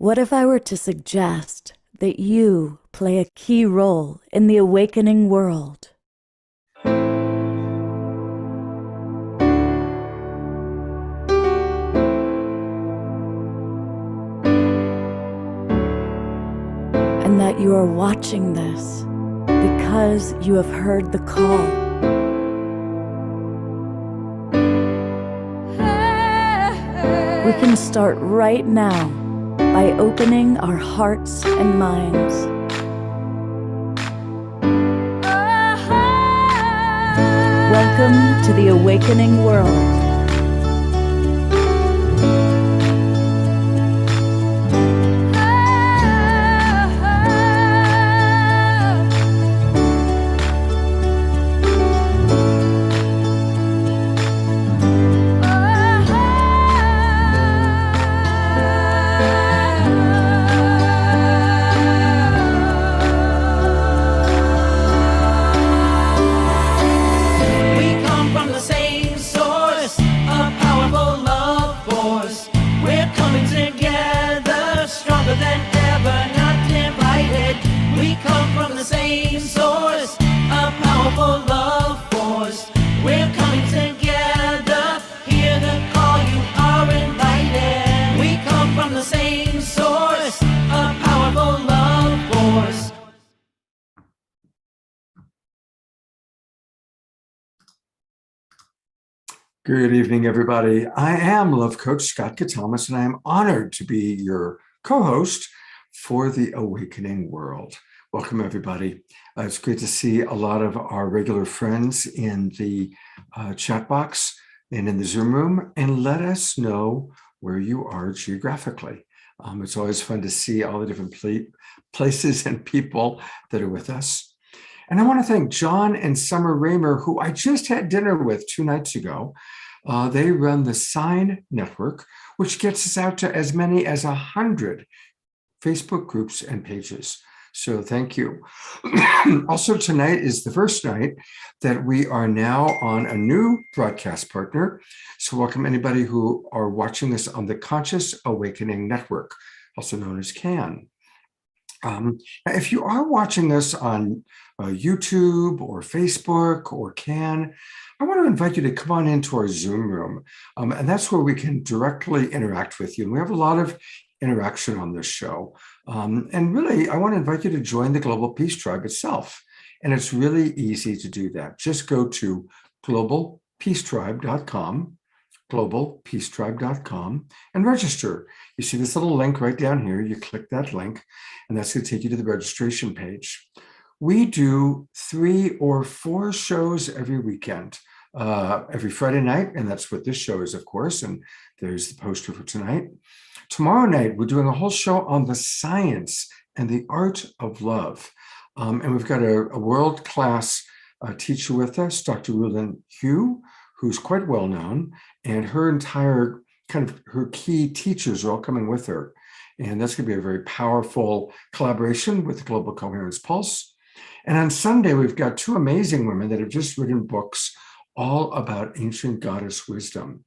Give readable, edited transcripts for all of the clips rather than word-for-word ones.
What if I were to suggest that you play a key role in the awakening world? And that you are watching this because you have heard the call. We can start right now by opening our hearts and minds. Welcome to the awakening world. Good evening, everybody. I am Love Coach Scott Katamas, and I am honored to be your co-host for the Awakening World. Welcome, everybody. It's great to see a lot of our regular friends in the chat box and in the Zoom room, and let us know where you are geographically. It's always fun to see all the different places and people that are with us. And I want to thank John and Summer Raymer, who I just had dinner with 2 nights ago. They run the Sign Network, which gets us out to as many as 100 Facebook groups and pages. So thank you. Also, tonight is the first night that we are now on a new broadcast partner. So welcome anybody who are watching this on the Conscious Awakening Network, also known as CAN. If you are watching this on YouTube or Facebook or CAN, I want to invite you to come on into our Zoom room. And that's where we can directly interact with you. And we have a lot of interaction on this show. And really, I want to invite you to join the Global Peace Tribe itself. And it's really easy to do that. Just go to globalpeacetribe.com, globalpeacetribe.com, and register. You see this little link right down here. You click that link, and that's going to take you to the registration page. We do 3 or 4 shows every weekend, every Friday night, and that's what this show is, of course, and there's the poster for tonight. Tomorrow night, we're doing a whole show on the science and the art of love, and we've got a world-class teacher with us, Dr. Rulin Hugh, who's quite well known, and her entire her key teachers are all coming with her, and that's going to be a very powerful collaboration with the Global Coherence Pulse. And on Sunday, we've got 2 amazing women that have just written books all about ancient goddess wisdom.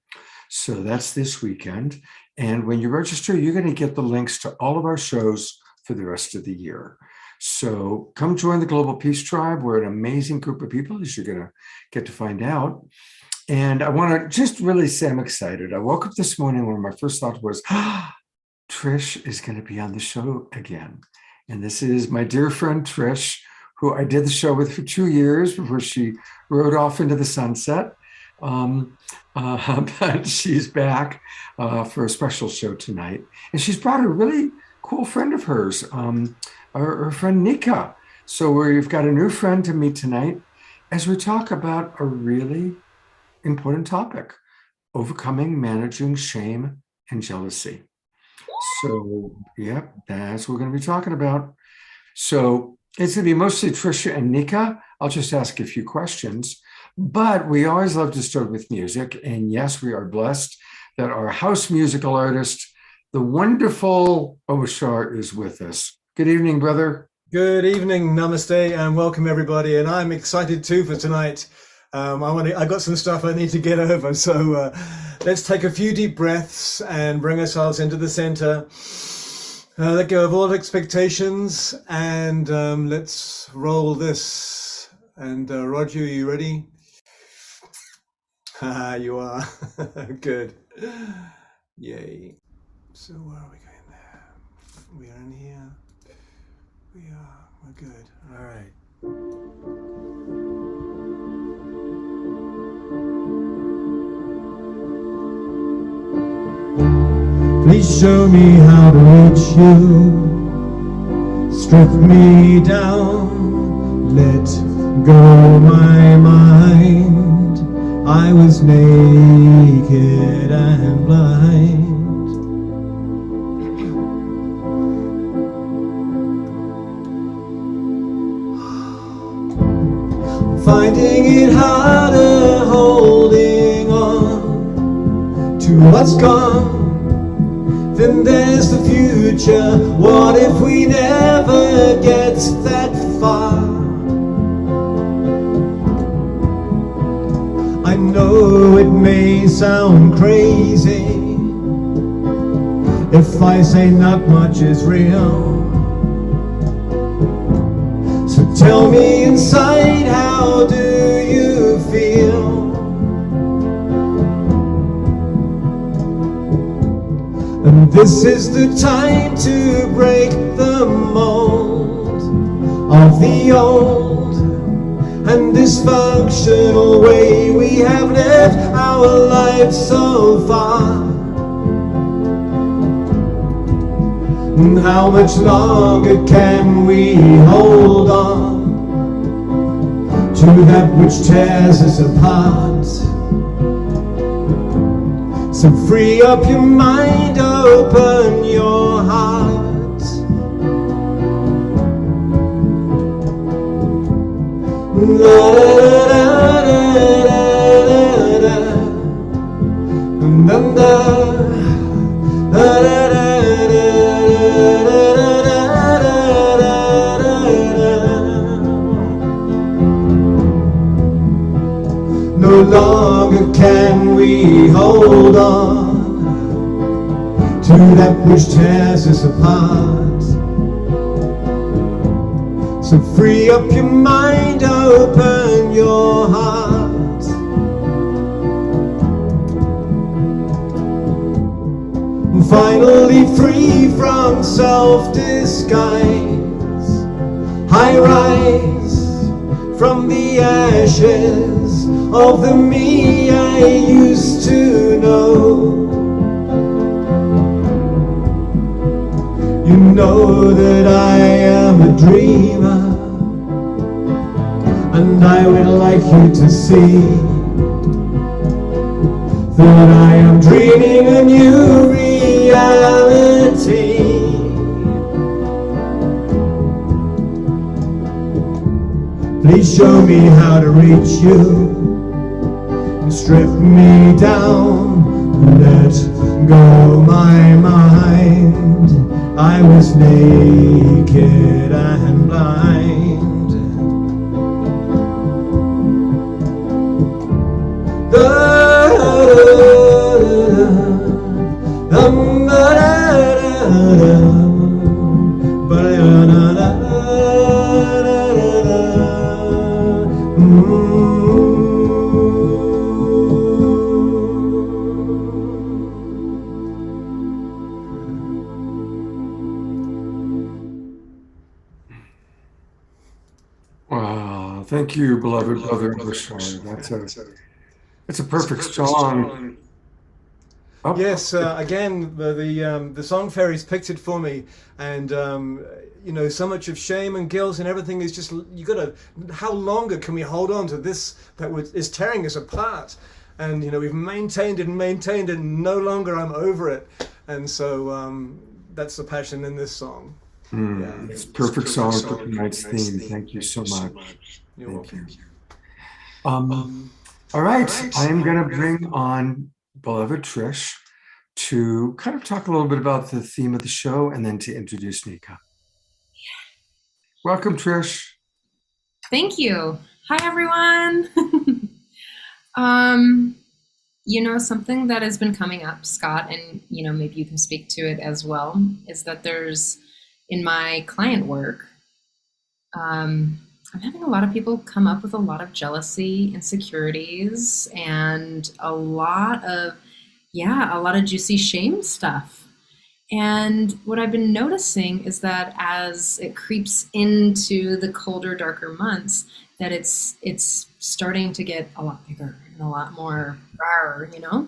So that's this weekend. And when you register, you're going to get the links to all of our shows for the rest of the year. So come join the Global Peace Tribe. We're an amazing group of people, as you're going to get to find out. And I want to just really say I'm excited. I woke up this morning when my first thought was, Trish is going to be on the show again. And this is my dear friend, Trish, who I did the show with for 2 years before she rode off into the sunset. But she's back for a special show tonight. And she's brought a really cool friend of hers, her friend Nika. So we've got a new friend to meet tonight as we talk about a really important topic: overcoming, managing shame and jealousy. So, yep, that's what we're going to be talking about. So it's going to be mostly Trisha and Nika. I'll just ask a few questions, but we always love to start with music. And yes, we are blessed that our house musical artist, the wonderful Oshar, is with us. Good evening, brother. Good evening, namaste, and welcome everybody. And I'm excited too for tonight. I got some stuff I need to get over. So let's take a few deep breaths and bring ourselves into the center. Let go of all expectations and let's roll this. And Roger, are you ready? You are. Good. Yay. So where are we going there? We are in here. We're good. All right. Please show me how to reach you. Strip me down, let go my mind. I was naked and blind. Finding it harder holding on to what's gone. Then there's the future. What if we never get that far? I know it may sound crazy if I say not much is real. So tell me inside, how do you feel? And this is the time to break the mold of the old and dysfunctional way we have lived our lives so far. And how much longer can we hold on to that which tears us apart? So free up your mind, open your heart. La, da, da, da, da, da, da. No longer can we hold on to that which tears us apart. So free up your mind, open your heart. Finally free from self-disguise. I rise from the ashes of the me I used to know. You know that I am a dreamer, and I would like you to see that I am dreaming a new reality. Please show me how to reach you. Strip me down, let go my mind. I was naked and blind. Wow, thank you, beloved brother Bushar. That's a perfect song. Oh, Yes, again, the song fairies picked it for me, and you know, so much of shame and guilt and everything is just, you gotta, how longer can we hold on to this is tearing us apart? And you know, we've maintained it, and no longer I'm over it. And so that's the passion in this song. It's a perfect song for tonight's theme. Thank you so much. You're welcome. All right, I am going to bring on beloved Trish to kind of talk a little bit about the theme of the show and then to introduce Nika. Welcome, Trish. Thank you. Hi, everyone. Something that has been coming up, Scott, and maybe you can speak to it as well, is that there's in my client work, I'm having a lot of people come up with a lot of jealousy, insecurities, and a lot of juicy shame stuff. And what I've been noticing is that as it creeps into the colder, darker months, that it's starting to get a lot bigger and a lot more rawr.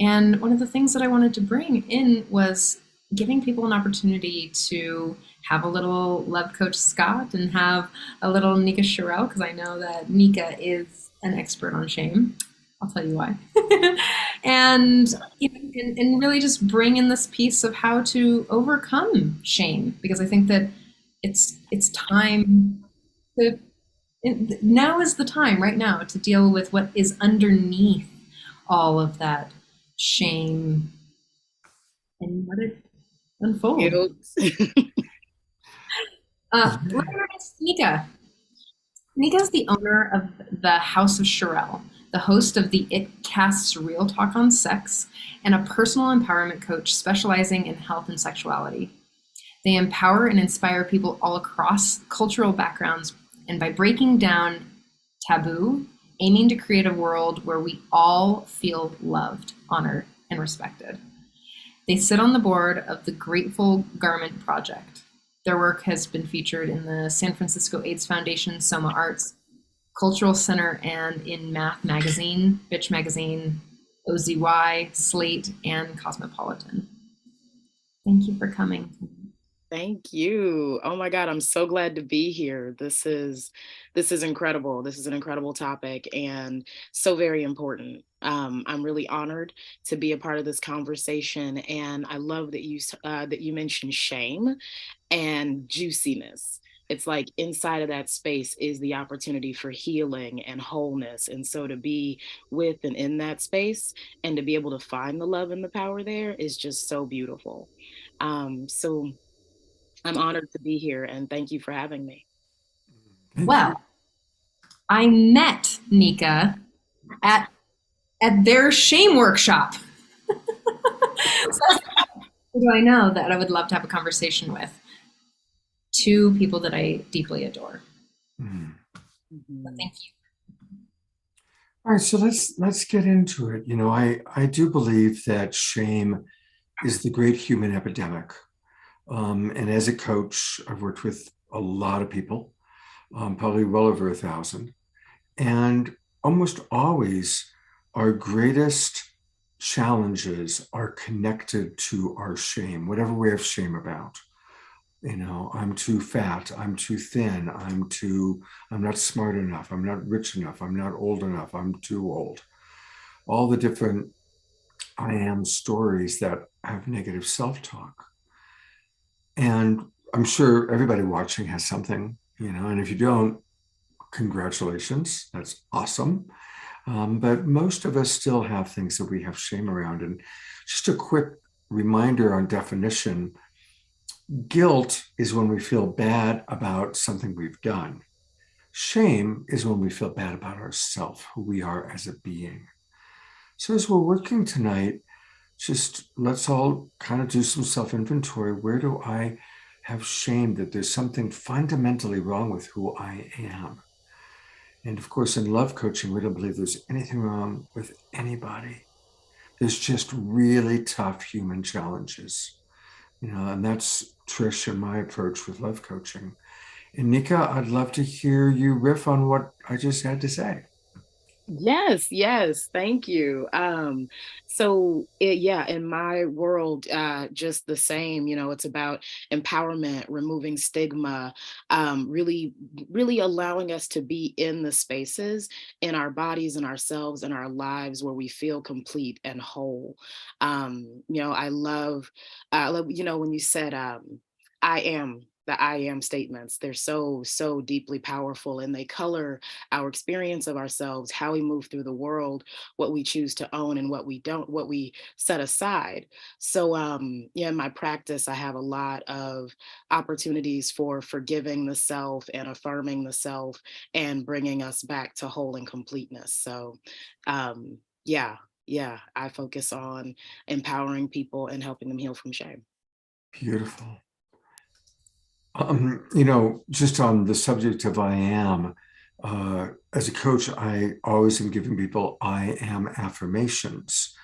And one of the things that I wanted to bring in was giving people an opportunity to have a little Love Coach Scott and have a little Nika Sherrill, because I know that Nika is an expert on shame. I'll tell you why. and, and really just bring in this piece of how to overcome shame, because I think that it's time to now is the time right now to deal with what is underneath all of that shame and let it unfold. Guilt. Let me introduce Nika. Nika is the owner of the House of Sherrill, the host of the It Cast's Real Talk on Sex, and a personal empowerment coach specializing in health and sexuality. They empower and inspire people all across cultural backgrounds, and by breaking down taboo, aiming to create a world where we all feel loved, honored, and respected. They sit on the board of the Grateful Garment Project. Their work has been featured in the San Francisco AIDS Foundation, Soma Arts, Cultural Center, and in Math Magazine, Bitch Magazine, OZY, Slate, and Cosmopolitan. Thank you for coming. Thank you. Oh my God, I'm so glad to be here. This is incredible. This is an incredible topic and so very important. I'm really honored to be a part of this conversation, and I love that you mentioned shame and juiciness. It's like inside of that space is the opportunity for healing and wholeness. And so to be with and in that space and to be able to find the love and the power there is just so beautiful. So I'm honored to be here, and thank you for having me. Well, I met Nika at their shame workshop. So, do I know that I would love to have a conversation with two people that I deeply adore. So thank you. All right, so let's get into it. I do believe that shame is the great human epidemic. And as a coach, I've worked with a lot of people, probably well over 1,000. And almost always our greatest challenges are connected to our shame, whatever we have shame about. I'm too fat, I'm too thin, I'm not smart enough, I'm not rich enough, I'm not old enough, I'm too old. All the different I am stories that have negative self-talk. And I'm sure everybody watching has something, and if you don't, congratulations, that's awesome. But most of us still have things that we have shame around. And just a quick reminder on definition, guilt is when we feel bad about something we've done. Shame is when we feel bad about ourselves, who we are as a being. So as we're working tonight, just let's all kind of do some self-inventory. Where do I have shame that there's something fundamentally wrong with who I am? And of course, in love coaching, we don't believe there's anything wrong with anybody. There's just really tough human challenges, and that's Trish and my approach with love coaching. And Nika, I'd love to hear you riff on what I just had to say. Yes, thank you. In my world, just the same, it's about empowerment, removing stigma, really, really allowing us to be in the spaces in our bodies and ourselves and our lives where we feel complete and whole. I love, when you said, the I am statements. They're so deeply powerful, and they color our experience of ourselves, how we move through the world, what we choose to own and what we don't, what we set aside. So in my practice, I have a lot of opportunities for forgiving the self and affirming the self and bringing us back to whole and completeness. So yeah, I focus on empowering people and helping them heal from shame. Beautiful. Just on the subject of I am, as a coach, I always am giving people I am affirmations.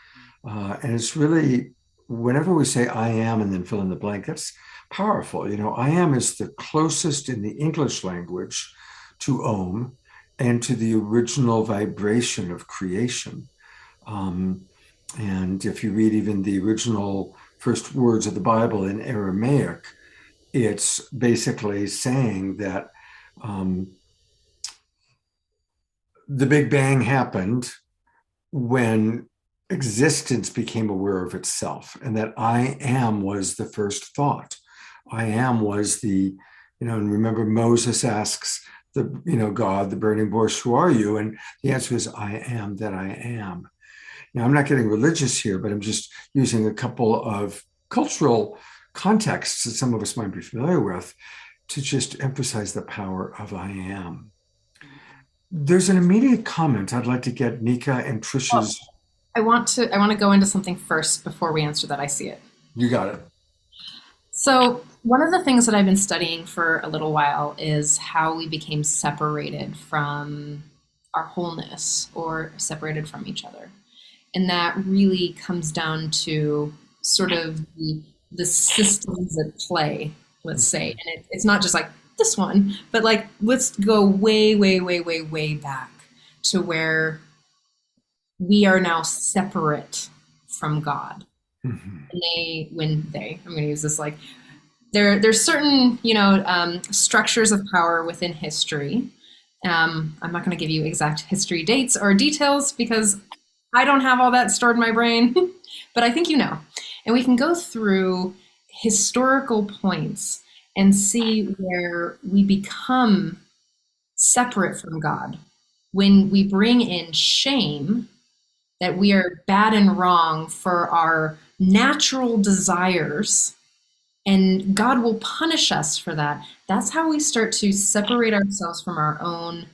And it's really, whenever we say I am and then fill in the blank, that's powerful. I am is the closest in the English language to Om and to the original vibration of creation. And if you read even the original first words of the Bible in Aramaic, it's basically saying that the Big Bang happened when existence became aware of itself, and that I am was the first thought. I am was and remember Moses asks God, the burning bush, who are you? And the answer is, I am that I am. Now, I'm not getting religious here, but I'm just using a couple of cultural contexts that some of us might be familiar with to just emphasize the power of I am. There's an immediate comment I'd like to get Nika and Trisha's. I want to go into something first before we answer that. I see it. You got it. So one of the things that I've been studying for a little while is how we became separated from our wholeness or separated from each other. And that really comes down to sort of the systems at play, let's say. And it's not just like this one, but like, let's go way, way, way, way, way back to where we are now separate from God. Mm-hmm. I'm going to use this, like, there's certain, structures of power within history. I'm not going to give you exact history dates or details because I don't have all that stored in my brain, but I think and we can go through historical points and see where we become separate from God when we bring in shame, that we are bad and wrong for our natural desires, and God will punish us for that. That's how we start to separate ourselves from our own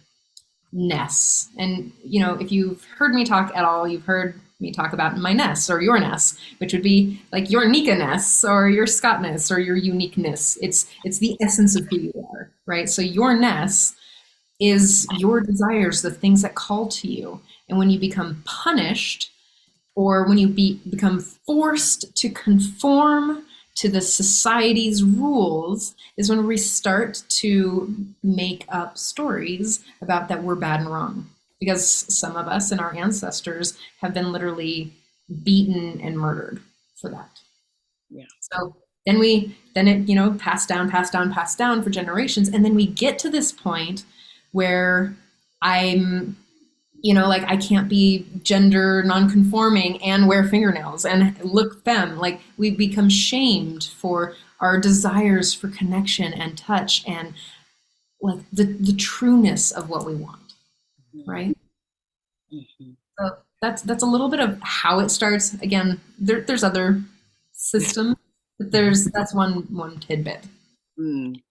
ness. And, if you've heard me talk at all, you've heard me talk about my ness or your ness, which would be like your Nika-ness or your Scott-ness or your uniqueness. It's the essence of who you are, right? So your ness is your desires, the things that call to you. And when you become punished, or when you become forced to conform to the society's rules, is when we start to make up stories about that we're bad and wrong. Because some of us and our ancestors have been literally beaten and murdered for that. Yeah. So then it passed down for generations. And then we get to this point where I'm, I can't be gender nonconforming and wear fingernails and look femme. Like, we become shamed for our desires for connection and touch and like the trueness of what we want, right? Mm-hmm. So that's a little bit of how it starts. Again, there's other systems, but that's one tidbit. Can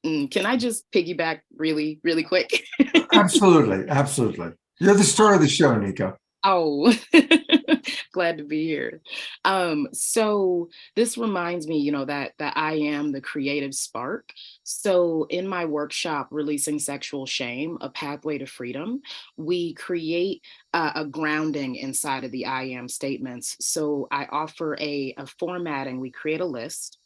I just piggyback really, really quick? Absolutely. You're the star of the show, Nika. Oh, glad to be here. So this reminds me, that I am the creative spark. So in my workshop, Releasing Sexual Shame, A Pathway to Freedom, we create a grounding inside of the I am statements. So I offer a formatting. We create a list.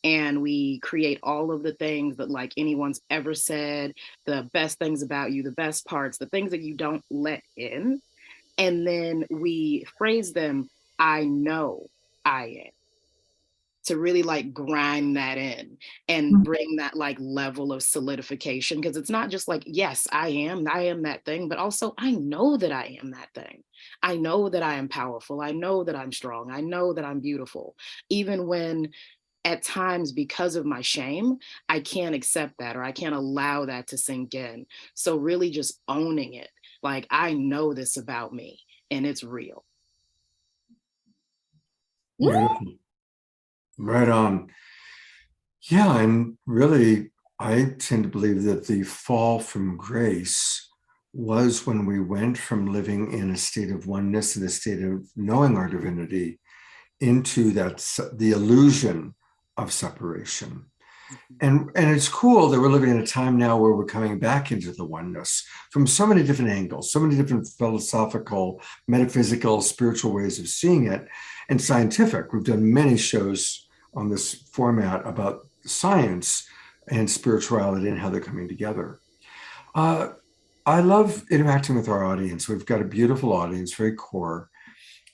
And we create all of the things that like anyone's ever said, the best things about you, the best parts, the things that you don't let in. And then we phrase them, I know I am, to really like grind that in and bring that like level of solidification. Because it's not just like, yes, I am that thing, but also I know that I am that thing. I know that I am powerful. I know that I'm strong. I know that I'm beautiful. Even when at times, because of my shame, I can't accept that, or I can't allow that to sink in. So really just owning it. Like, I know this about me and it's real. Beautiful. Right on. Yeah, and really, I tend to believe that the fall from grace was when we went from living in a state of oneness and a state of knowing our divinity into the illusion of separation. And it's cool that we're living in a time now where we're coming back into the oneness from so many different angles, so many different philosophical, metaphysical, spiritual ways of seeing it, and scientific. We've done many shows on this format about science and spirituality and how they're coming together. I love interacting with our audience. We've got a beautiful audience, very core.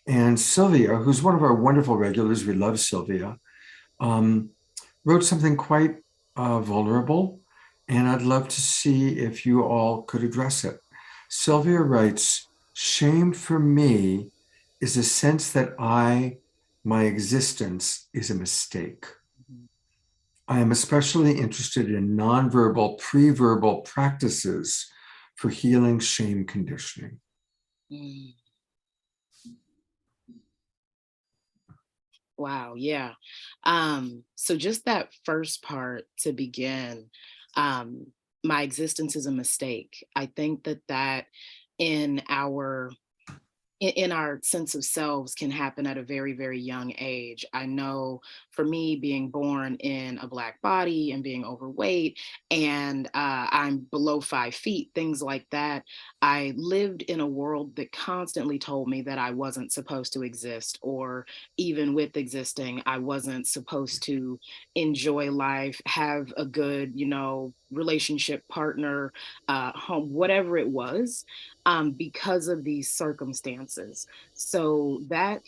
And Sylvia, who's one of our wonderful regulars, we love Sylvia, wrote something quite vulnerable, and I'd love to see if you all could address it. Sylvia writes, "Shame for me is a sense that my existence is a mistake. I am especially interested in nonverbal, pre-verbal practices for healing shame conditioning." Mm. Wow, yeah. So just that first part to begin, my existence is a mistake. I think that in our in our sense of selves can happen at a very, very young age. I know for me, being born in a Black body and being overweight, and I'm below 5 feet, things like that, I lived in a world that constantly told me that I wasn't supposed to exist, or even with existing, I wasn't supposed to enjoy life, have a good, relationship partner, home, whatever it was, because of these circumstances. So that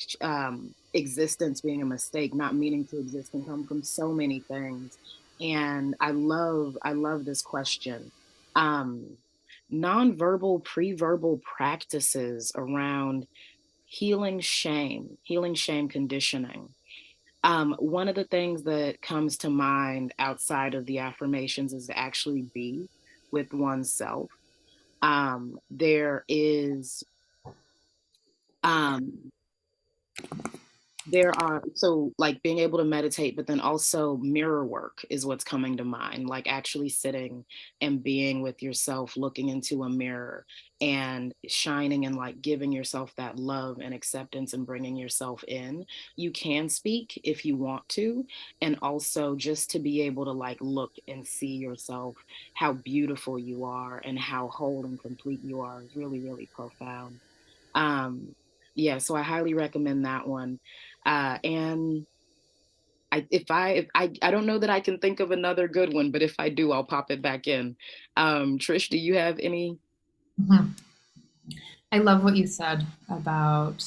existence being a mistake, not meaning to exist, can come from so many things. And I love this question. Nonverbal, pre-verbal practices around healing shame conditioning. One of the things that comes to mind outside of the affirmations is to actually be with oneself. There is, there are, so like being able to meditate, but then also mirror work is what's coming to mind, like actually sitting and being with yourself, looking into a mirror and shining and like giving yourself that love and acceptance and bringing yourself in. You can speak if you want to, and also just to be able to like look and see yourself, how beautiful you are and how whole and complete you are is really, really profound. Yeah, so I highly recommend that one. And I don't know that I can think of another good one, but if I do, I'll pop it back in. Trish, do you have any? Mhm. I love what you said about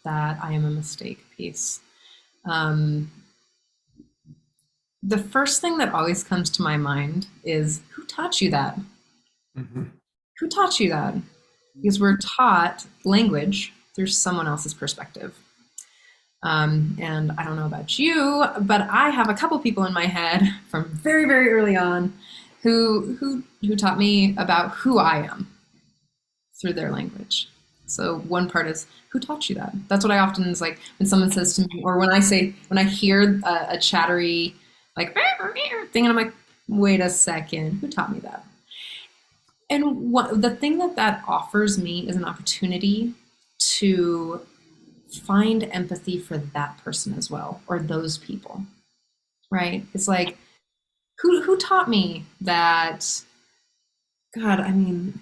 that I am a mistake piece. The first thing that always comes to my mind is, who taught you that? Mm-hmm. Who taught you that? Because we're taught language through someone else's perspective. And I don't know about you, but I have a couple people in my head from very, very early on who taught me about who I am through their language. So one part is, who taught you that? That's what I often is like when someone says to me, or when I hear a chattery like thing, and I'm like, wait a second, who taught me that? And the thing that offers me is an opportunity to find empathy for that person as well, or those people, right? It's like, who taught me that? God, I mean,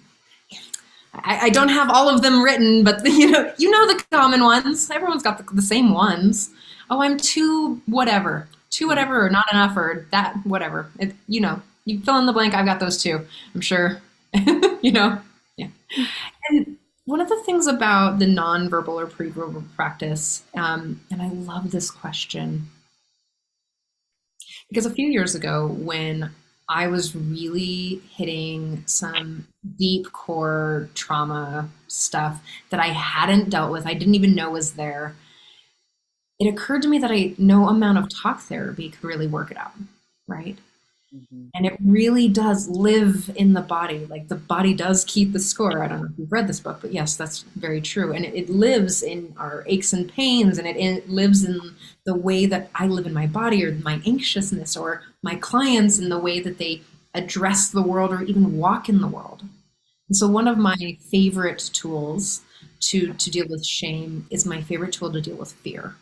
I don't have all of them written, but you know the common ones. Everyone's got the same ones. Oh, I'm too whatever, or not enough, or that whatever. You fill in the blank. I've got those too. I'm sure. Yeah. And one of the things about the nonverbal or pre-verbal practice, and I love this question, because a few years ago when I was really hitting some deep core trauma stuff that I hadn't dealt with, I didn't even know was there, it occurred to me that no amount of talk therapy could really work it out, right? Mm-hmm. And it really does live in the body. Like the body does keep the score. I don't know if you've read this book, but yes, that's very true. And it lives in our aches and pains, and it lives in the way that I live in my body, or my anxiousness, or my clients in the way that they address the world or even walk in the world. And so one of my favorite tools to deal with shame is my favorite tool to deal with fear,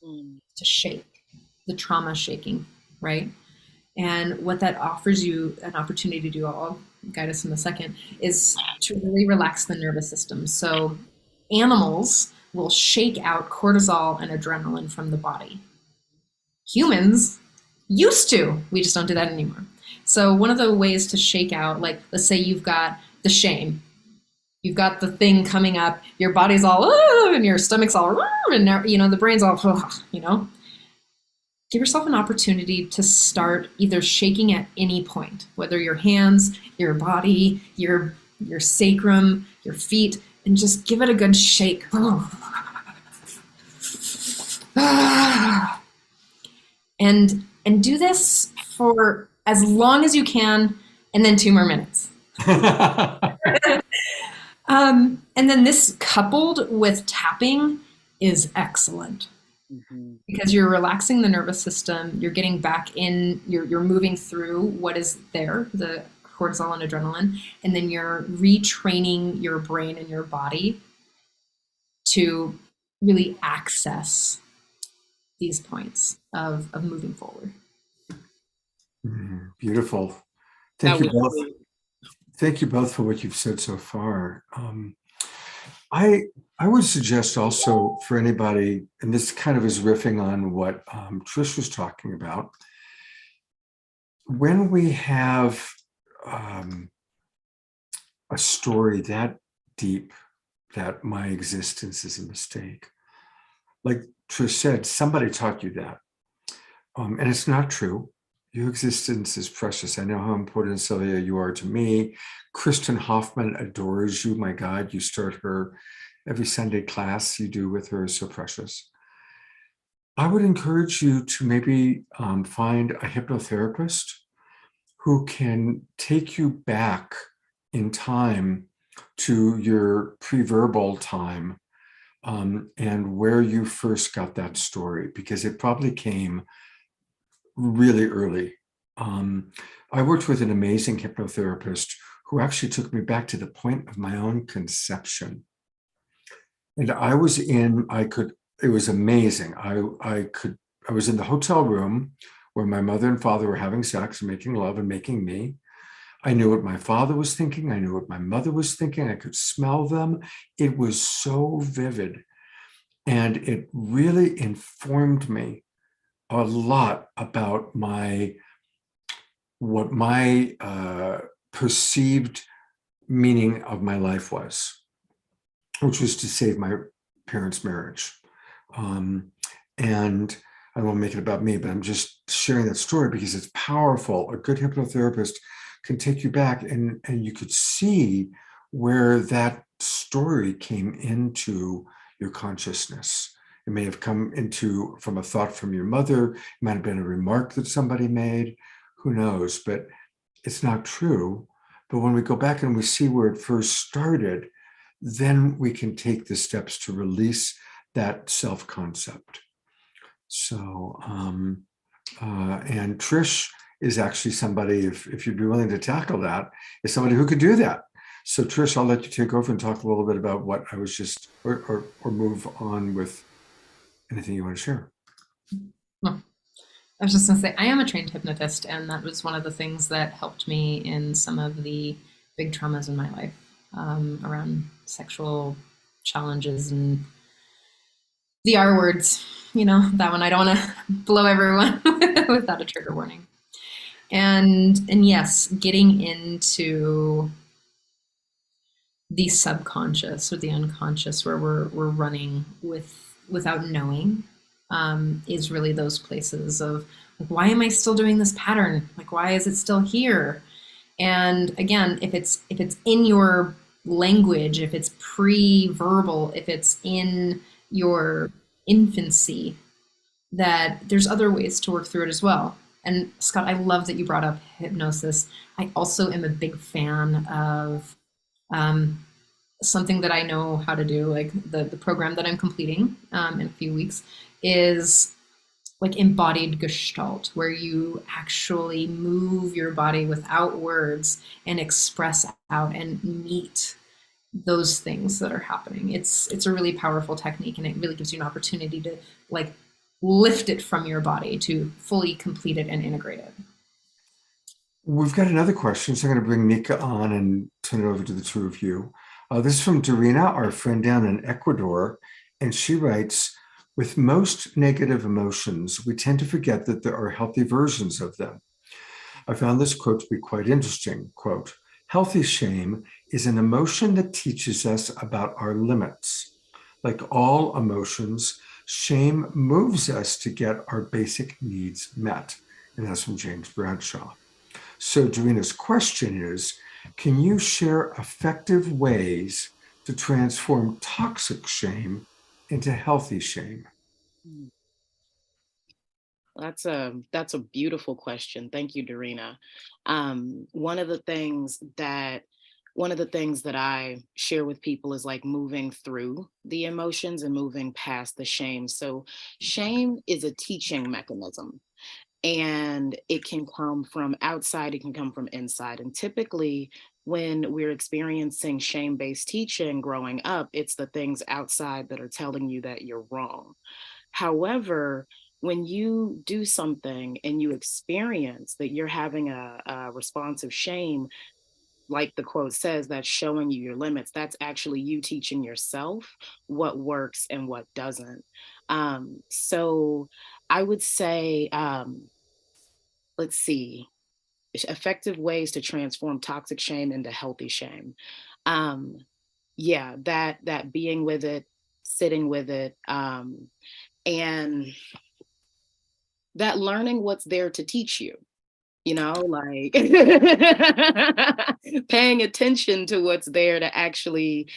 Mm. to shake, the trauma shaking, right? And what that offers you an opportunity to do, I'll guide us in a second, is to really relax the nervous system. So animals will shake out cortisol and adrenaline from the body. Humans used to, we just don't do that anymore. So one of the ways to shake out, like let's say you've got the shame, you've got the thing coming up, your body's all, "Oh," and your stomach's all, "Oh," and the brain's all, "Oh," give yourself an opportunity to start either shaking at any point, whether your hands, your body, your sacrum, your feet, and just give it a good shake. And do this for as long as you can, and then 2 more minutes. And then this coupled with tapping is excellent. Mhm. Because you're relaxing the nervous system, you're getting back in, you're moving through what is there, the cortisol and adrenaline, and then you're retraining your brain and your body to really access these points of moving forward. Beautiful. That Thank you was both. really- Thank you both for what you've said so far. I would suggest also for anybody, and this kind of is riffing on what Trish was talking about, when we have a story that deep that my existence is a mistake, like Trish said, somebody taught you that, and it's not true. Your existence is precious. I know how important, Sylvia, you are to me. Kristen Hoffman adores you. My God, you start her every Sunday class you do with her is so precious. I would encourage you to maybe find a hypnotherapist who can take you back in time to your pre-verbal time and where you first got that story, because it probably came really early. I worked with an amazing hypnotherapist who actually took me back to the point of my own conception. And it was amazing. I was in the hotel room where my mother and father were having sex and making love and making me. I knew what my father was thinking. I knew what my mother was thinking. I could smell them. It was so vivid. And it really informed me a lot about what my perceived meaning of my life was, which was to save my parents' marriage. And I don't want to make it about me, but I'm just sharing that story because it's powerful. A good hypnotherapist can take you back and you could see where that story came into your consciousness. It may have come from a thought from your mother. It might have been a remark that somebody made. Who knows? But it's not true. But when we go back and we see where it first started, then we can take the steps to release that self-concept. So, and Trish is actually somebody, if you'd be willing to tackle that, is somebody who could do that. So Trish, I'll let you take over and talk a little bit about what I was just, or move on with anything you want to share. Well, I was just going to say, I am a trained hypnotist, and that was one of the things that helped me in some of the big traumas in my life around sexual challenges and the R words. That one I don't want to blow everyone without a trigger warning. And yes, getting into the subconscious or the unconscious where we're running without knowing is really those places of like, why am I still doing this pattern? Like, why is it still here? And again, if it's in your language, if it's pre-verbal, if it's in your infancy, that there's other ways to work through it as well. And Scott, I love that you brought up hypnosis. I also am a big fan of something that I know how to do, like the program that I'm completing in a few weeks, is like embodied gestalt, where you actually move your body without words and express out and meet those things that are happening. It's a really powerful technique, and it really gives you an opportunity to like lift it from your body to fully complete it and integrate it. We've got another question, so I'm going to bring Nika on and turn it over to the two of you. This is from Dorina, our friend down in Ecuador, and she writes, with most negative emotions, we tend to forget that there are healthy versions of them. I found this quote to be quite interesting. Quote, healthy shame is an emotion that teaches us about our limits. Like all emotions, shame moves us to get our basic needs met. And that's from James Bradshaw. So Dorina's question is, can you share effective ways to transform toxic shame into healthy shame? That's a beautiful question. Thank you, Dorina. One of the things that I share with people is like moving through the emotions and moving past the shame. So shame is a teaching mechanism, and it can come from outside, it can come from inside. And typically when we're experiencing shame-based teaching growing up, it's the things outside that are telling you that you're wrong. However, when you do something and you experience that you're having a response of shame, like the quote says, that's showing you your limits, that's actually you teaching yourself what works and what doesn't. So I would say, let's see, effective ways to transform toxic shame into healthy shame. Yeah, that being with it, sitting with it, and that learning what's there to teach you. Like paying attention to what's there that's actually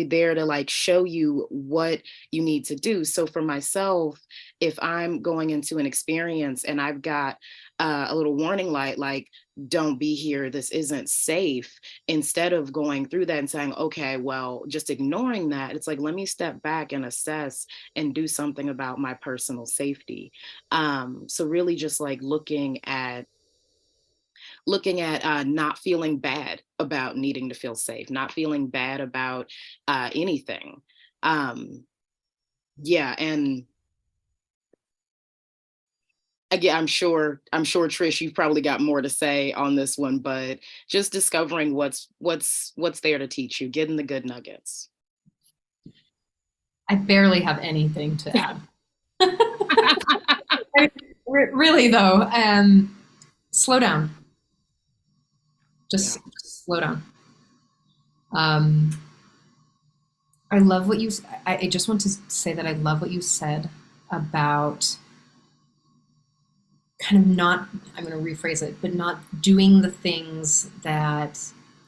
there to like show you what you need to do. So for myself, if I'm going into an experience and I've got a little warning light, like, don't be here, this isn't safe, instead of going through that and saying, okay, well, just ignoring that, it's like, let me step back and assess and do something about my personal safety. So really just like looking at not feeling bad about needing to feel safe, not feeling bad about anything. Yeah, and again, I'm sure Trish, you've probably got more to say on this one, but just discovering what's there to teach you, getting the good nuggets. I barely have anything to add. Really though, slow down. Just slow down. I love what I just want to say that I love what you said about kind of not, I'm going to rephrase it, but not doing the things that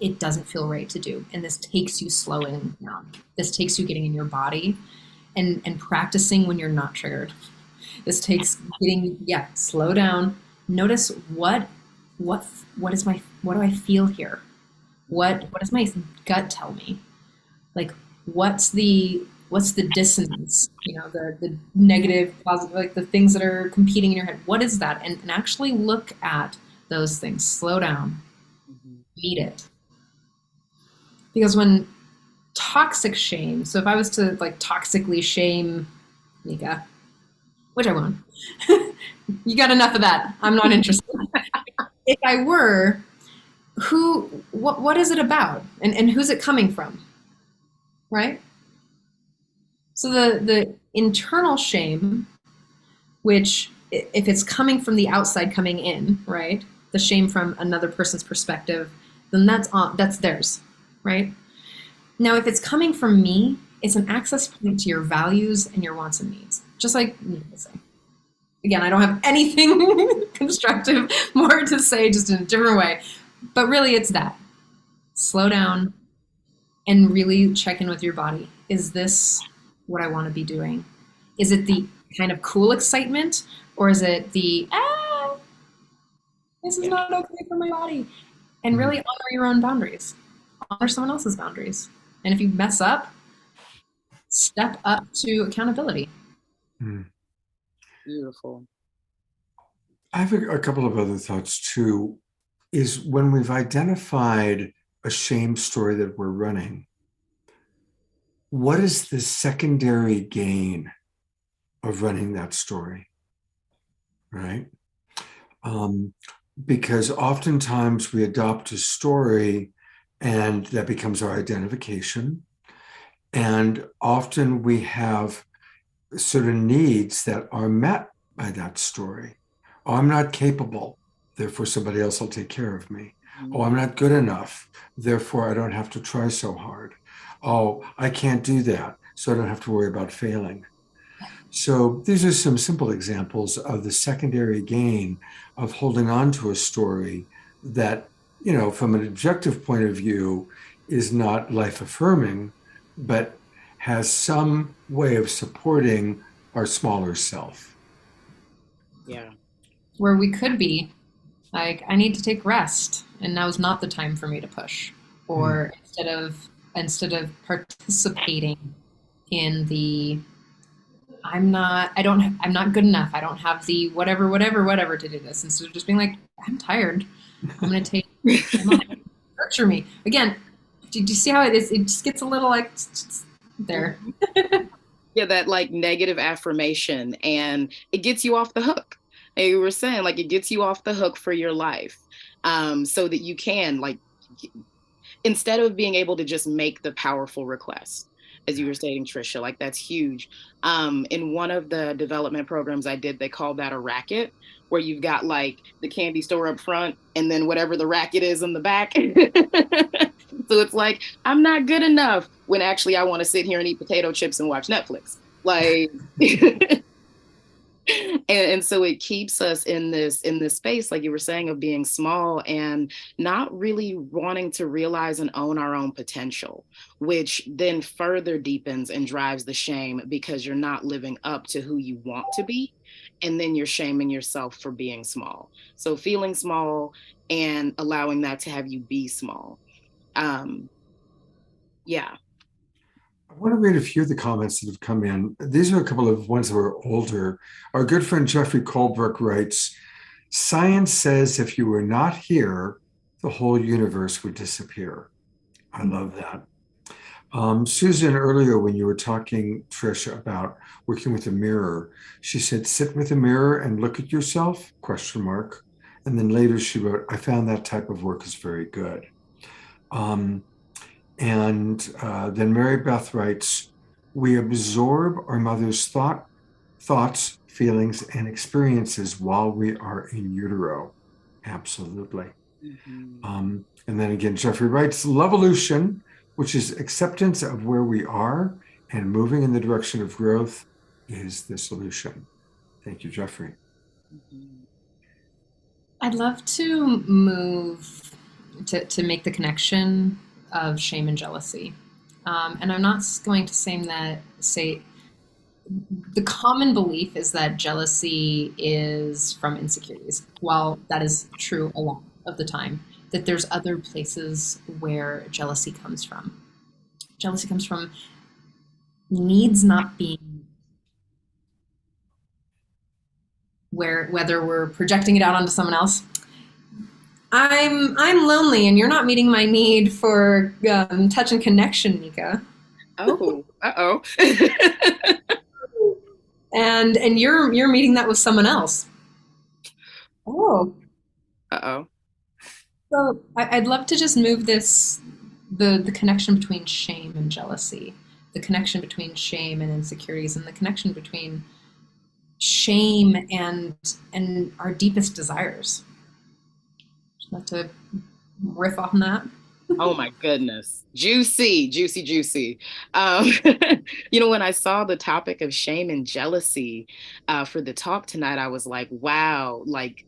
it doesn't feel right to do. And this takes you slowing down. This takes you getting in your body and practicing when you're not triggered. This takes slow down. Notice what do I feel here? What does my gut tell me? Like, what's the dissonance, the negative, positive, like the things that are competing in your head. What is that? And actually look at those things, slow down, meet it. Because when toxic shame, so if I was to like toxically shame Nika, which I won't, you got enough of that. I'm not interested. If I were, what is it about? And who's it coming from? Right? So the internal shame, which if it's coming from the outside coming in, right? The shame from another person's perspective, then that's theirs, right? Now, if it's coming from me, it's an access point to your values and your wants and needs. Just like you say. Again, I don't have anything constructive more to say, just in a different way. But really, it's that. Slow down and really check in with your body. Is this what I want to be doing? Is it the kind of cool excitement, or is it the, this is not okay for my body? And really honor your own boundaries. Honor someone else's boundaries. And if you mess up, step up to accountability. Beautiful. I have a couple of other thoughts too. Is when we've identified a shame story that we're running, what is the secondary gain of running that story? Right? Because oftentimes we adopt a story and that becomes our identification. And often we have certain needs that are met by that story. Oh, I'm not capable, therefore somebody else will take care of me. Oh, I'm not good enough, therefore I don't have to try so hard. Oh, I can't do that, so I don't have to worry about failing. So these are some simple examples of the secondary gain of holding on to a story that, from an objective point of view, is not life affirming, but has some way of supporting our smaller self. Yeah. Where we could be like, I need to take rest, and now's not the time for me to push. Or instead of participating in the I'm not good enough. I don't have the whatever to do this. Instead of just being like, I'm tired. I'm gonna take nurture me. Again, did you see how it is? It just gets a little like there. Yeah, that like negative affirmation, and it gets you off the hook. And you were saying, like, it gets you off the hook for your life. So that you can, like, instead of being able to just make the powerful request, as you were stating, Trisha, like that's huge. In one of the development programs I did, they called that a racket, where you've got like the candy store up front and then whatever the racket is in the back. So it's like, I'm not good enough when actually I want to sit here and eat potato chips and watch Netflix. Like, and so it keeps us in this space, like you were saying, of being small and not really wanting to realize and own our own potential, which then further deepens and drives the shame because you're not living up to who you want to be. And then you're shaming yourself for being small. So feeling small and allowing that to have you be small. Yeah. I want to read a few of the comments that have come in. These are a couple of ones that were older. Our good friend Jeffrey Colbrook writes, science says if you were not here, the whole universe would disappear. I love that. Susan, earlier when you were talking, Trish, about working with a mirror, she said, sit with a mirror and look at yourself, question mark. And then later she wrote, I found that type of work is very good. And then Mary Beth writes, we absorb our mother's thoughts, feelings, and experiences while we are in utero. Absolutely. Mm-hmm. And then again, Jeffrey writes, Lovolution, which is acceptance of where we are and moving in the direction of growth, is the solution. Thank you, Jeffrey. I'd love to move to make the connection of shame and jealousy. And I'm not going to say the common belief is that jealousy is from insecurities. While that is true a lot of the time, that there's other places where jealousy comes from. Jealousy comes from needs not being whether we're projecting it out onto someone else. I'm lonely and you're not meeting my need for touch and connection, Nika. Oh, uh-oh. and you're meeting that with someone else. Oh. Uh-oh. So I'd love to just move this, the connection between shame and jealousy, the connection between shame and insecurities, and the connection between shame and our deepest desires. Just love to riff on that. Oh my goodness. Juicy. When I saw the topic of shame and jealousy for the talk tonight, I was like, wow, like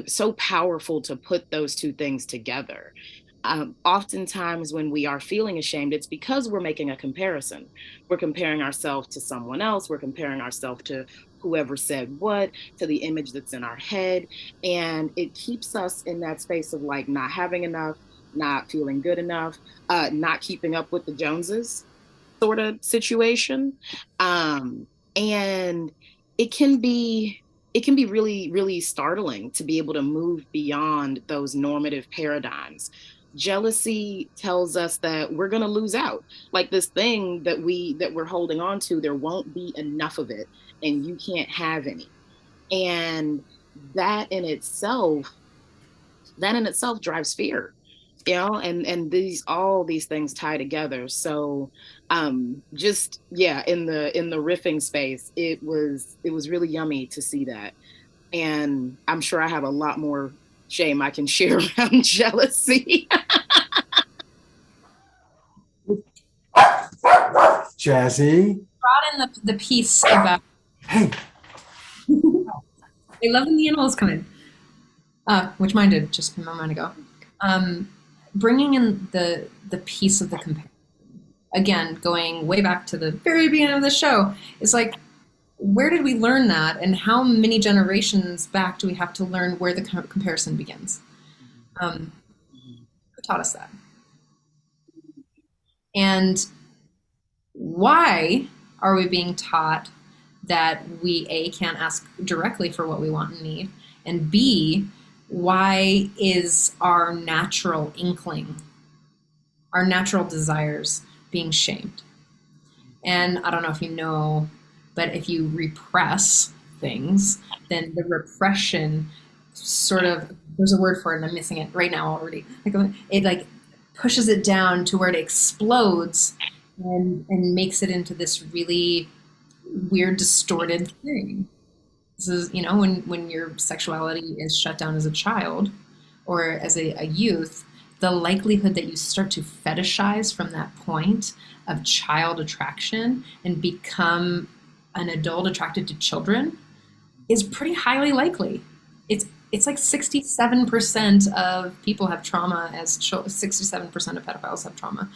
so powerful to put those two things together. Oftentimes when we are feeling ashamed, it's because we're making a comparison. We're comparing ourselves to someone else. We're comparing ourselves to whoever said what, to the image that's in our head. And it keeps us in that space of like not having enough, not feeling good enough, not keeping up with the Joneses sort of situation. And it can be really, really startling to be able to move beyond those normative paradigms. Jealousy tells us that we're going to lose out. Like this thing that we're holding on to, there won't be enough of it and you can't have any. And that in itself, drives fear, and all these things tie together. So just yeah, in the riffing space, it was really yummy to see that. And I'm sure I have a lot more shame I can share around jealousy. Jazzy. Brought in the piece about Hey, they love when the animals come in, which mine did just a moment ago. Bringing in the piece of the comparison. Again, going way back to the very beginning of the show, it's like, where did we learn that, and how many generations back do we have to learn where the comparison begins? Who taught us that? And why are we being taught that we A, can't ask directly for what we want and need, and B, why is our natural inkling, our natural desires being shamed? And I don't know if you know, but if you repress things, then the repression sort of, there's a word for it and I'm missing it right now already. It like pushes it down to where it explodes and makes it into this really weird, distorted thing. This is, when your sexuality is shut down as a child or as a youth, the likelihood that you start to fetishize from that point of child attraction and become an adult attracted to children is pretty highly likely. It's like 67% of people have trauma 67% of pedophiles have trauma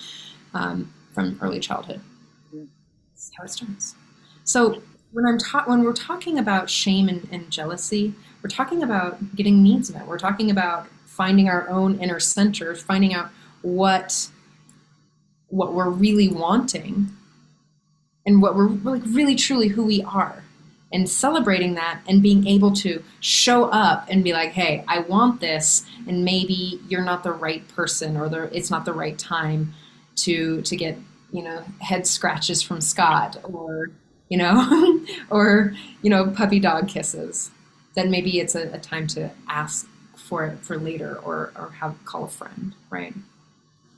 from early childhood. That's how it starts. So when we're talking about shame and jealousy, we're talking about getting needs met. We're talking about finding our own inner center, finding out what we're really wanting and what we're really truly who we are, and celebrating that and being able to show up and be like, hey, I want this, and maybe you're not the right person, or it's not the right time to get head scratches from Scott, or or puppy dog kisses. Then maybe it's a time to ask for it for later, or call a friend, right?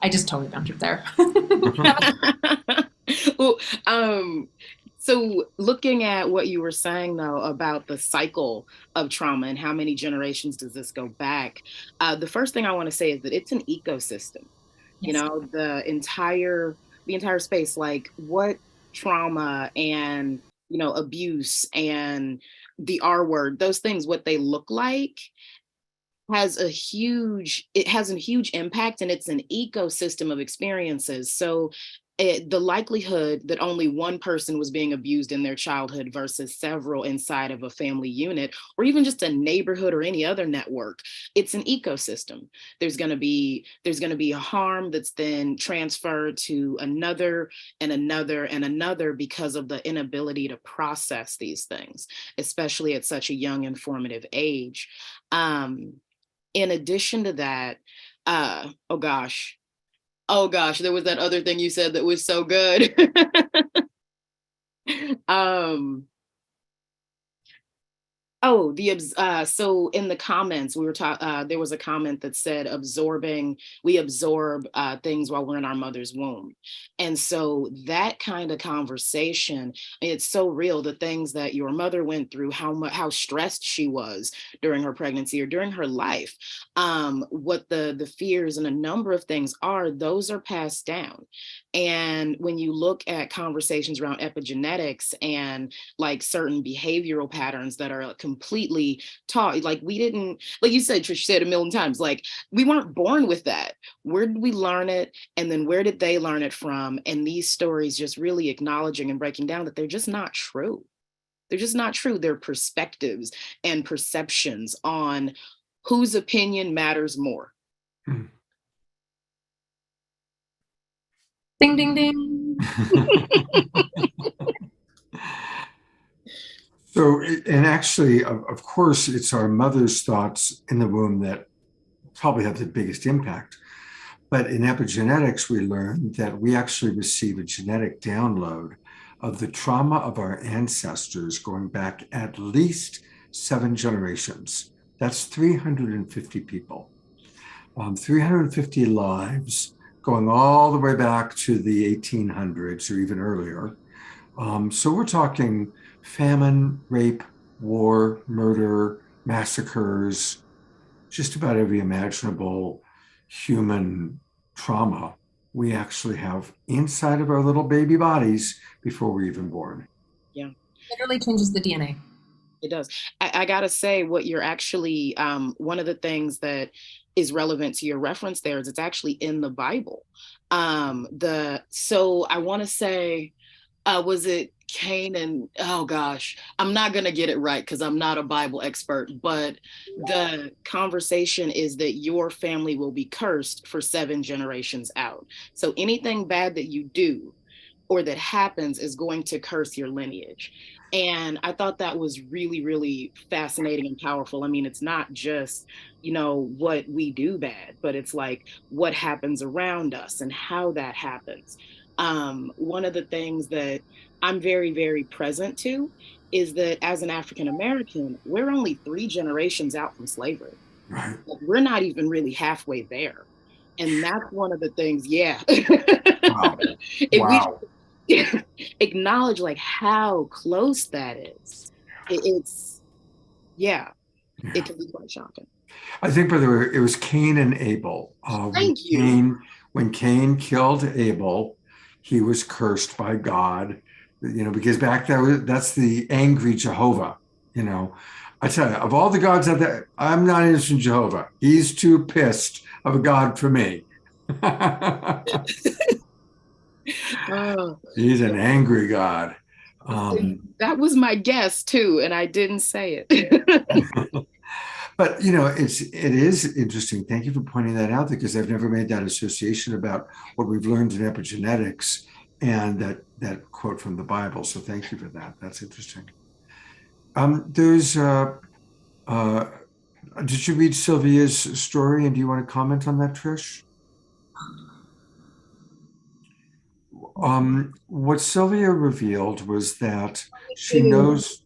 I just totally ventured there. Well, so looking at what you were saying though about the cycle of trauma and how many generations does this go back, the first thing I want to say is that it's an ecosystem. Yes. The entire space, like what trauma and abuse and the R word, those things, what they look like has a huge impact, and it's an ecosystem of experiences. So the likelihood that only one person was being abused in their childhood versus several inside of a family unit, or even just a neighborhood or any other network, it's an ecosystem. There's going to be a harm that's then transferred to another and another and another because of the inability to process these things, especially at such a young and formative age. In addition to that, oh gosh, there was that other thing you said that was so good. So in the comments, we were there was a comment that said we absorb things while we're in our mother's womb. And so that kind of conversation, it's so real. The things that your mother went through, how stressed she was during her pregnancy or during her life, what the fears and a number of things are, those are passed down. And when you look at conversations around epigenetics and like certain behavioral patterns that are completely taught, like we didn't, like you said, Trish said a million times, like we weren't born with that. Where did we learn it? And then where did they learn it from? And these stories just really acknowledging and breaking down that they're just not true. They're just not true. They're perspectives and perceptions on whose opinion matters more. Ding, ding, ding. So, and actually, of course, it's our mother's thoughts in the womb that probably have the biggest impact. But in epigenetics, we learned that we actually receive a genetic download of the trauma of our ancestors going back at least 7 generations. That's 350 people, 350 lives going all the way back to the 1800s or even earlier. So we're talking famine, rape, war, murder, massacres, just about every imaginable human trauma we actually have inside of our little baby bodies before we're even born. Yeah. Literally changes the DNA. It does. I gotta say, what you're actually, one of the things that is relevant to your reference there is it's actually in the Bible. So I want to say, was it Cain and, oh gosh, I'm not gonna get it right because I'm not a Bible expert, but the conversation is that your family will be cursed for 7 generations out. So anything bad that you do or that happens is going to curse your lineage. And I thought that was really, really fascinating and powerful. I mean, it's not just, what we do bad, but it's like what happens around us and how that happens. One of the things that I'm very, very present to is that as an African American, we're only 3 generations out from slavery. Right. Like, we're not even really halfway there. And that's one of the things, yeah. Wow. If Wow. we acknowledge like how close that is, it's, yeah, it can be quite shocking. I think, by the way, it was Cain and Abel. Thank you. When Cain killed Abel, he was cursed by God, because back there, that's the angry Jehovah. I tell you, of all the gods out there, I'm not interested in Jehovah. He's too pissed of a God for me. Oh. He's an angry God. That was my guess too, and I didn't say it. But it is interesting. Thank you for pointing that out, because I've never made that association about what we've learned in epigenetics and that quote from the Bible. So thank you for that. That's interesting. Did you read Sylvia's story, and do you want to comment on that, Trish? What Sylvia revealed was that she knows.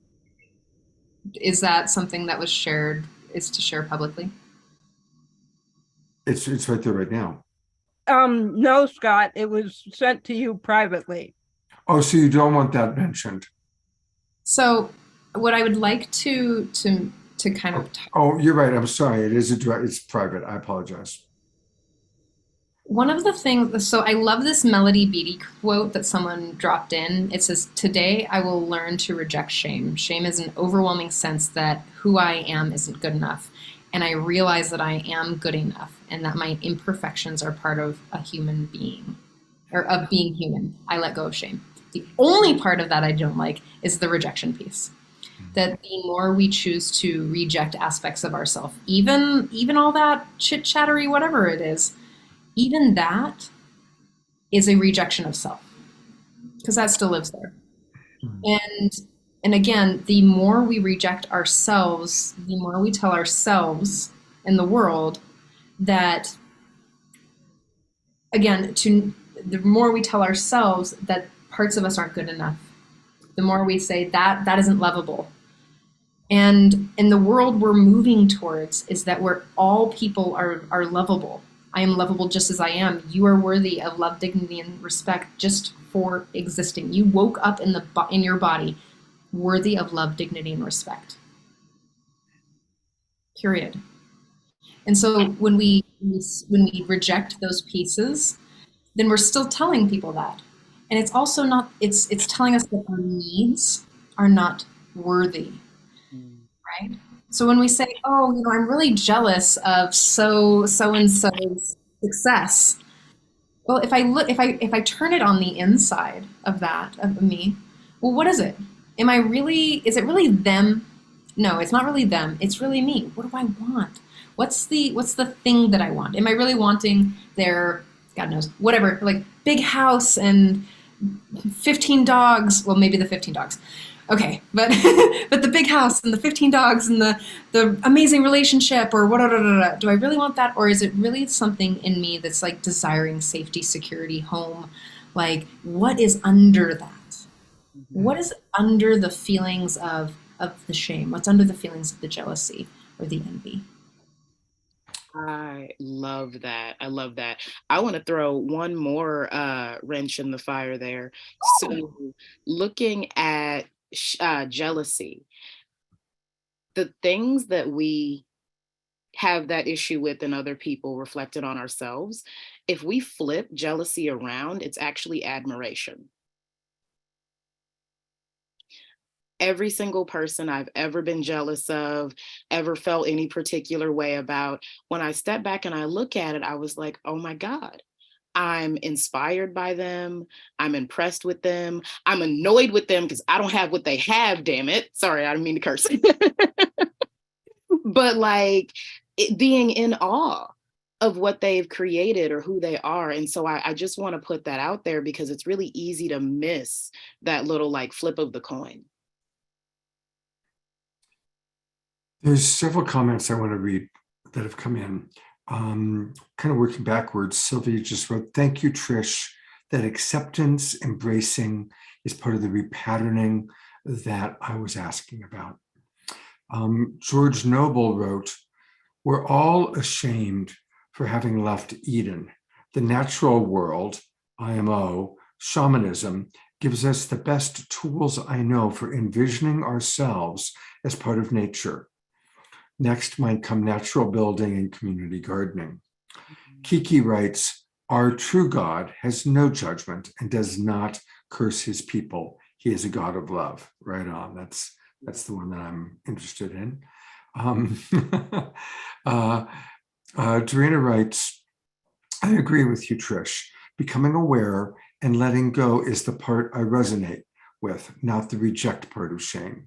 Is that something that was shared, is to share publicly? It's right there right now. No, Scott, it was sent to you privately. Oh, so you don't want that mentioned? So what I would like to kind of Oh, you're right. I'm sorry. It's private. I apologize. One of the things, so I love this Melody Beattie quote that someone dropped in. It says, "Today I will learn to reject shame. Shame is an overwhelming sense that who I am isn't good enough. And I realize that I am good enough and that my imperfections are part of a human being, or of being human. I let go of shame." The only part of that I don't like is the rejection piece. That the more we choose to reject aspects of ourselves, even all that chit chattery, whatever it is, even that is a rejection of self, because that still lives there. And again, the more we reject ourselves, the more we tell ourselves in the world that, again, the more we tell ourselves that parts of us aren't good enough, the more we say that isn't lovable. And in the world we're moving towards is that where all people are lovable. I am lovable just as I am. You are worthy of love, dignity, and respect just for existing. You woke up in your body worthy of love, dignity, and respect. Period. And so when we reject those pieces, then we're still telling people that. And it's also not, it's telling us that our needs are not worthy, right? So when we say, oh, I'm really jealous of so-and-so's success. Well, if I turn it on the inside of that, of me, well, what is it? Is it really them? No, it's not really them. It's really me. What do I want? What's the thing that I want? Am I really wanting their, God knows, whatever, like big house and 15 dogs? Well, maybe the 15 dogs. okay, but but the big house and the 15 dogs and the amazing relationship or what, do I really want that? Or is it really something in me that's like desiring safety, security, home? Like, what is under that? What is under the feelings of the shame? What's under the feelings of the jealousy or the envy? I love that. I love that. I want to throw one more wrench in the fire there. So, looking at jealousy, the things that we have that issue with in other people reflected on ourselves, if we flip jealousy around, it's actually admiration. Every single person I've ever been jealous of, ever felt any particular way about, when I step back and I look at it, I was like, oh my God, I'm inspired by them. I'm impressed with them. I'm annoyed with them because I don't have what they have, damn it. Sorry, I didn't mean to curse. But like being in awe of what they've created or who they are. And so I just want to put that out there because it's really easy to miss that little like flip of the coin. There's several comments I want to read that have come in. Kind of working backwards, Sylvia just wrote, thank you, Trish. That acceptance, embracing is part of the repatterning that I was asking about. George Noble wrote, we're all ashamed for having left Eden. The natural world, IMO, shamanism, gives us the best tools I know for envisioning ourselves as part of nature. Next might come natural building and community gardening. Kiki writes, our true God has no judgment and does not curse his people. He is a God of love. Right on. That's the one that I'm interested in. Dorina writes, I agree with you, Trish. Becoming aware and letting go is the part I resonate with, not the reject part of shame.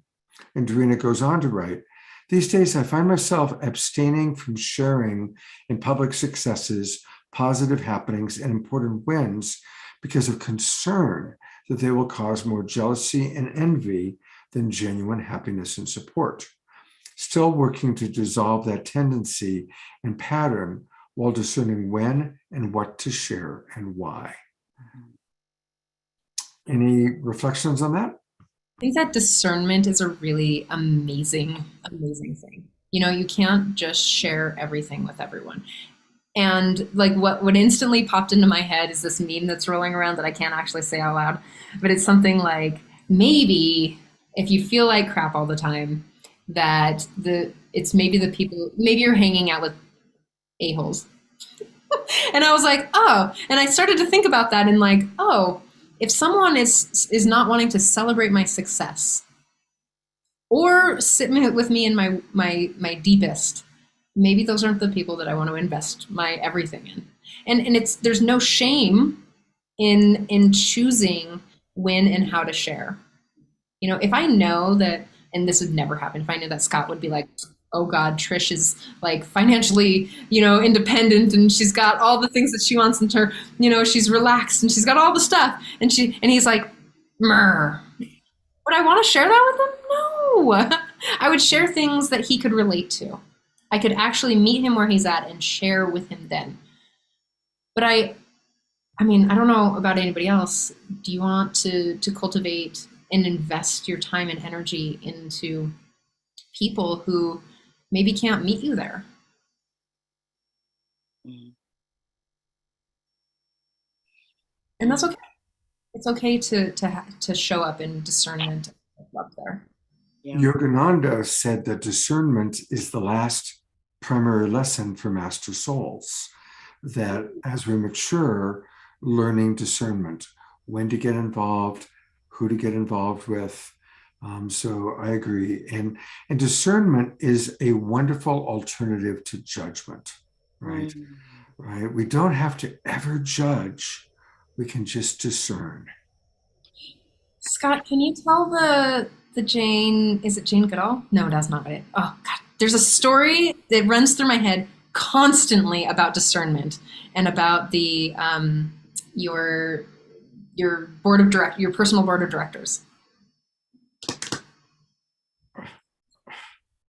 And Dorina goes on to write, these days, I find myself abstaining from sharing in public successes, positive happenings, and important wins because of concern that they will cause more jealousy and envy than genuine happiness and support. Still working to dissolve that tendency and pattern while discerning when and what to share and why. Any reflections on that? I think that discernment is a really amazing, amazing thing. You know, you can't just share everything with everyone. And like what instantly popped into my head is this meme that's rolling around that I can't actually say out loud, but it's something like, maybe if you feel like crap all the time, that it's maybe the people, maybe you're hanging out with a-holes. And I was like, oh, and I started to think about that and like, oh, if someone is not wanting to celebrate my success or sit with me in my deepest, maybe those aren't the people that I want to invest my everything in. And there's no shame in choosing when and how to share. You know, if I know that, and this would never happen, if I knew that Scott would be like, oh God, Trish is like financially, independent and she's got all the things that she wants in her, she's relaxed and she's got all the stuff. And he's like, Murr. Would I want to share that with him? No. I would share things that he could relate to. I could actually meet him where he's at and share with him then. But I mean, I don't know about anybody else. Do you want to cultivate and invest your time and energy into people who maybe can't meet you there? And that's okay. It's okay to show up in discernment up there. Yeah. Yogananda said that discernment is the last primary lesson for master souls, that as we mature, learning discernment, when to get involved, who to get involved with. So I agree. And discernment is a wonderful alternative to judgment, right? Right. We don't have to ever judge. We can just discern. Scott, can you tell the Jane, is it Jane Goodall? No, that's not it. Oh God, there's a story that runs through my head constantly about discernment and about the your board of your personal board of directors.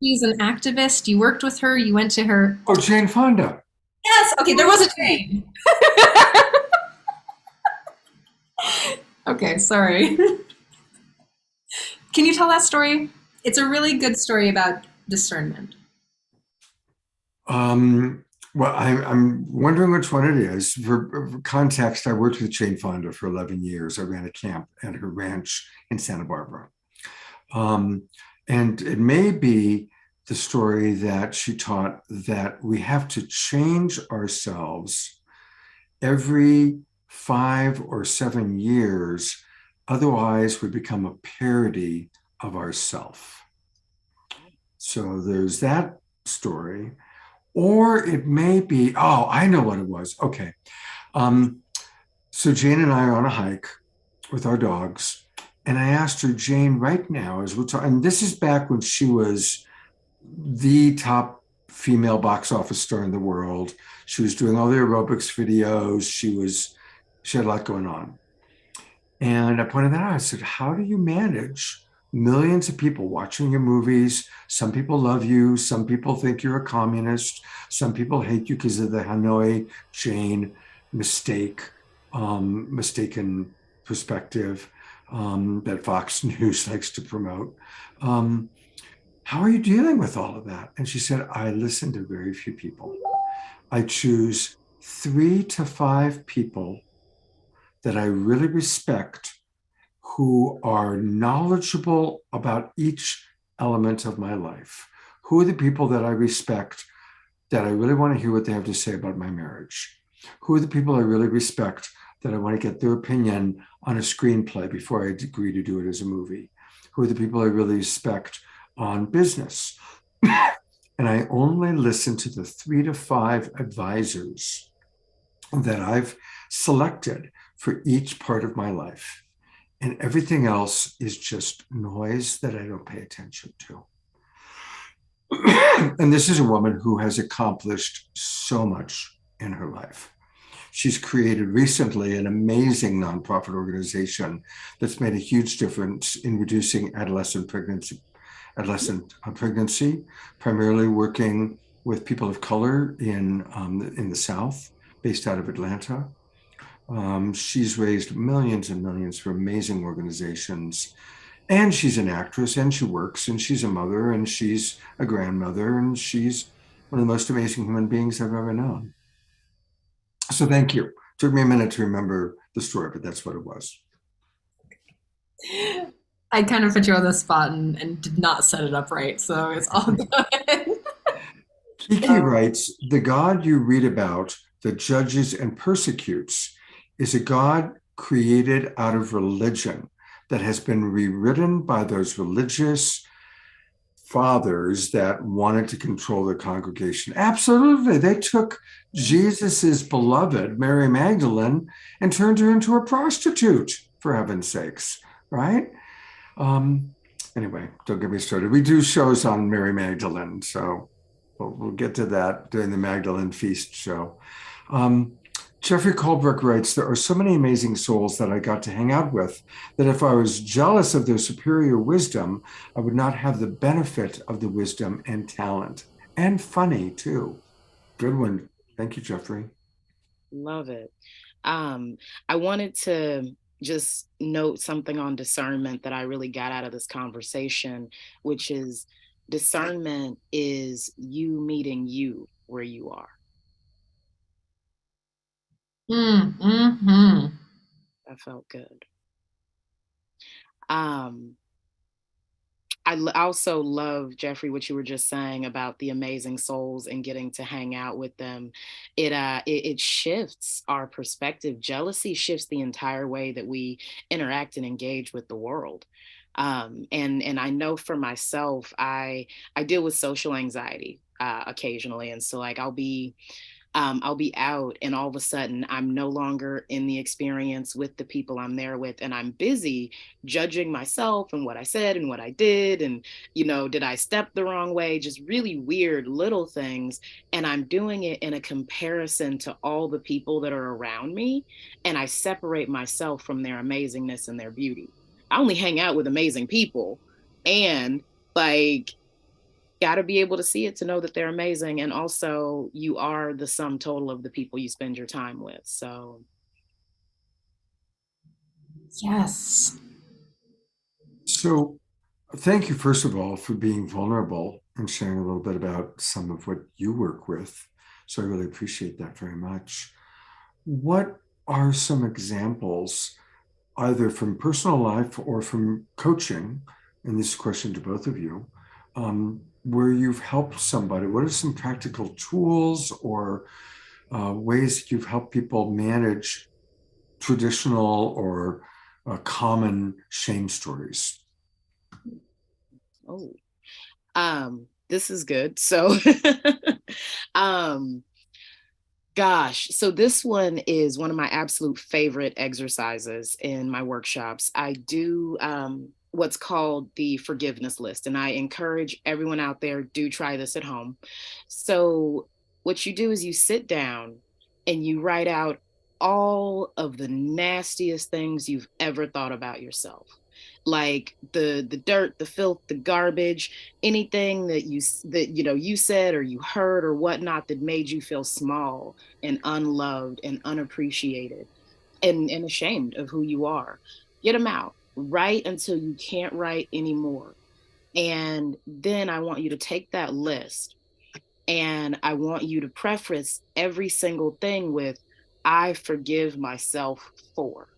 She's an activist. You worked with her. You went to her. Oh, Jane Fonda. Yes. Okay, there was a Jane. Okay, sorry. Can you tell that story? It's a really good story about discernment. Well, I'm wondering which one it is. For context, I worked with Jane Fonda for 11 years. I ran a camp at her ranch in Santa Barbara. And it may be the story that she taught that we have to change ourselves every 5 or 7 years. Otherwise, we become a parody of ourself. So there's that story. Or it may be, oh, I know what it was. Okay. So Jane and I are on a hike with our dogs. And I asked her, Jane, right now, as we're talking, and this is back when she was the top female box office star in the world. She was doing all the aerobics videos. She had a lot going on. And I pointed that out. I said, how do you manage millions of people watching your movies? Some people love you. Some people think you're a communist. Some people hate you because of the Hanoi Jane mistaken perspective that Fox News likes to promote. How are you dealing with all of that? And she said, I listen to very few people. I choose 3 to 5 people that I really respect, who are knowledgeable about each element of my life. Who are the people that I respect that I really want to hear what they have to say about my marriage? Who are the people I really respect that I want to get their opinion on a screenplay before I agree to do it as a movie? Who are the people I really respect on business? And I only listen to the 3 to 5 advisors that I've selected for each part of my life. And everything else is just noise that I don't pay attention to. And this is a woman who has accomplished so much in her life. She's created recently an amazing nonprofit organization that's made a huge difference in reducing adolescent pregnancy, primarily working with people of color in the South, based out of Atlanta. She's raised millions and millions for amazing organizations. And she's an actress, and she works, and she's a mother, and she's a grandmother, and she's one of the most amazing human beings I've ever known. So thank you. It took me a minute to remember the story, but that's what it was. I kind of put you on the spot and did not set it up right, so it's all good. Kiki writes, the God you read about that judges and persecutes is a God created out of religion that has been rewritten by those religious fathers that wanted to control the congregation. Absolutely. They took Jesus's beloved, Mary Magdalene, and turned her into a prostitute, for heaven's sakes, right? Anyway, don't get me started. We do shows on Mary Magdalene, so we'll get to that during the Magdalene Feast show. Jeffrey Colbrook writes, there are so many amazing souls that I got to hang out with that if I was jealous of their superior wisdom, I would not have the benefit of the wisdom and talent. And funny, too. Good one. Thank you, Jeffrey. Love it. I wanted to just note something on discernment that I really got out of this conversation, which is discernment is you meeting you where you are. Mm-hmm. That felt good. I also love, Jeffrey, what you were just saying about the amazing souls and getting to hang out with them. It shifts our perspective. Jealousy shifts the entire way that we interact and engage with the world. And I know for myself, I deal with social anxiety occasionally, and so like I'll be out and all of a sudden I'm no longer in the experience with the people I'm there with, and I'm busy judging myself and what I said and what I did, and did I step the wrong way, just really weird little things, and I'm doing it in a comparison to all the people that are around me, and I separate myself from their amazingness and their beauty. I only hang out with amazing people, and like got to be able to see it to know that they're amazing. And also, you are the sum total of the people you spend your time with. So, Yes. So, thank you, first of all, for being vulnerable and sharing a little bit about some of what you work with. So, I really appreciate that very much. What are some examples, either from personal life or from coaching? And this is a question to both of you, where you've helped somebody. What are some practical tools or ways you've helped people manage traditional or common shame stories? oh, this is good. So, um, gosh, so this one is one of my absolute favorite exercises in my workshops. I do what's called the forgiveness list, and I encourage everyone out there, do try this at home. So what you do is you sit down and you write out all of the nastiest things you've ever thought about yourself, like the dirt, the filth, the garbage, anything that you said or you heard or whatnot that made you feel small and unloved and unappreciated and ashamed of who you are. Get them out. Write until you can't write anymore. And then I want you to take that list and I want you to preface every single thing with, I forgive myself for.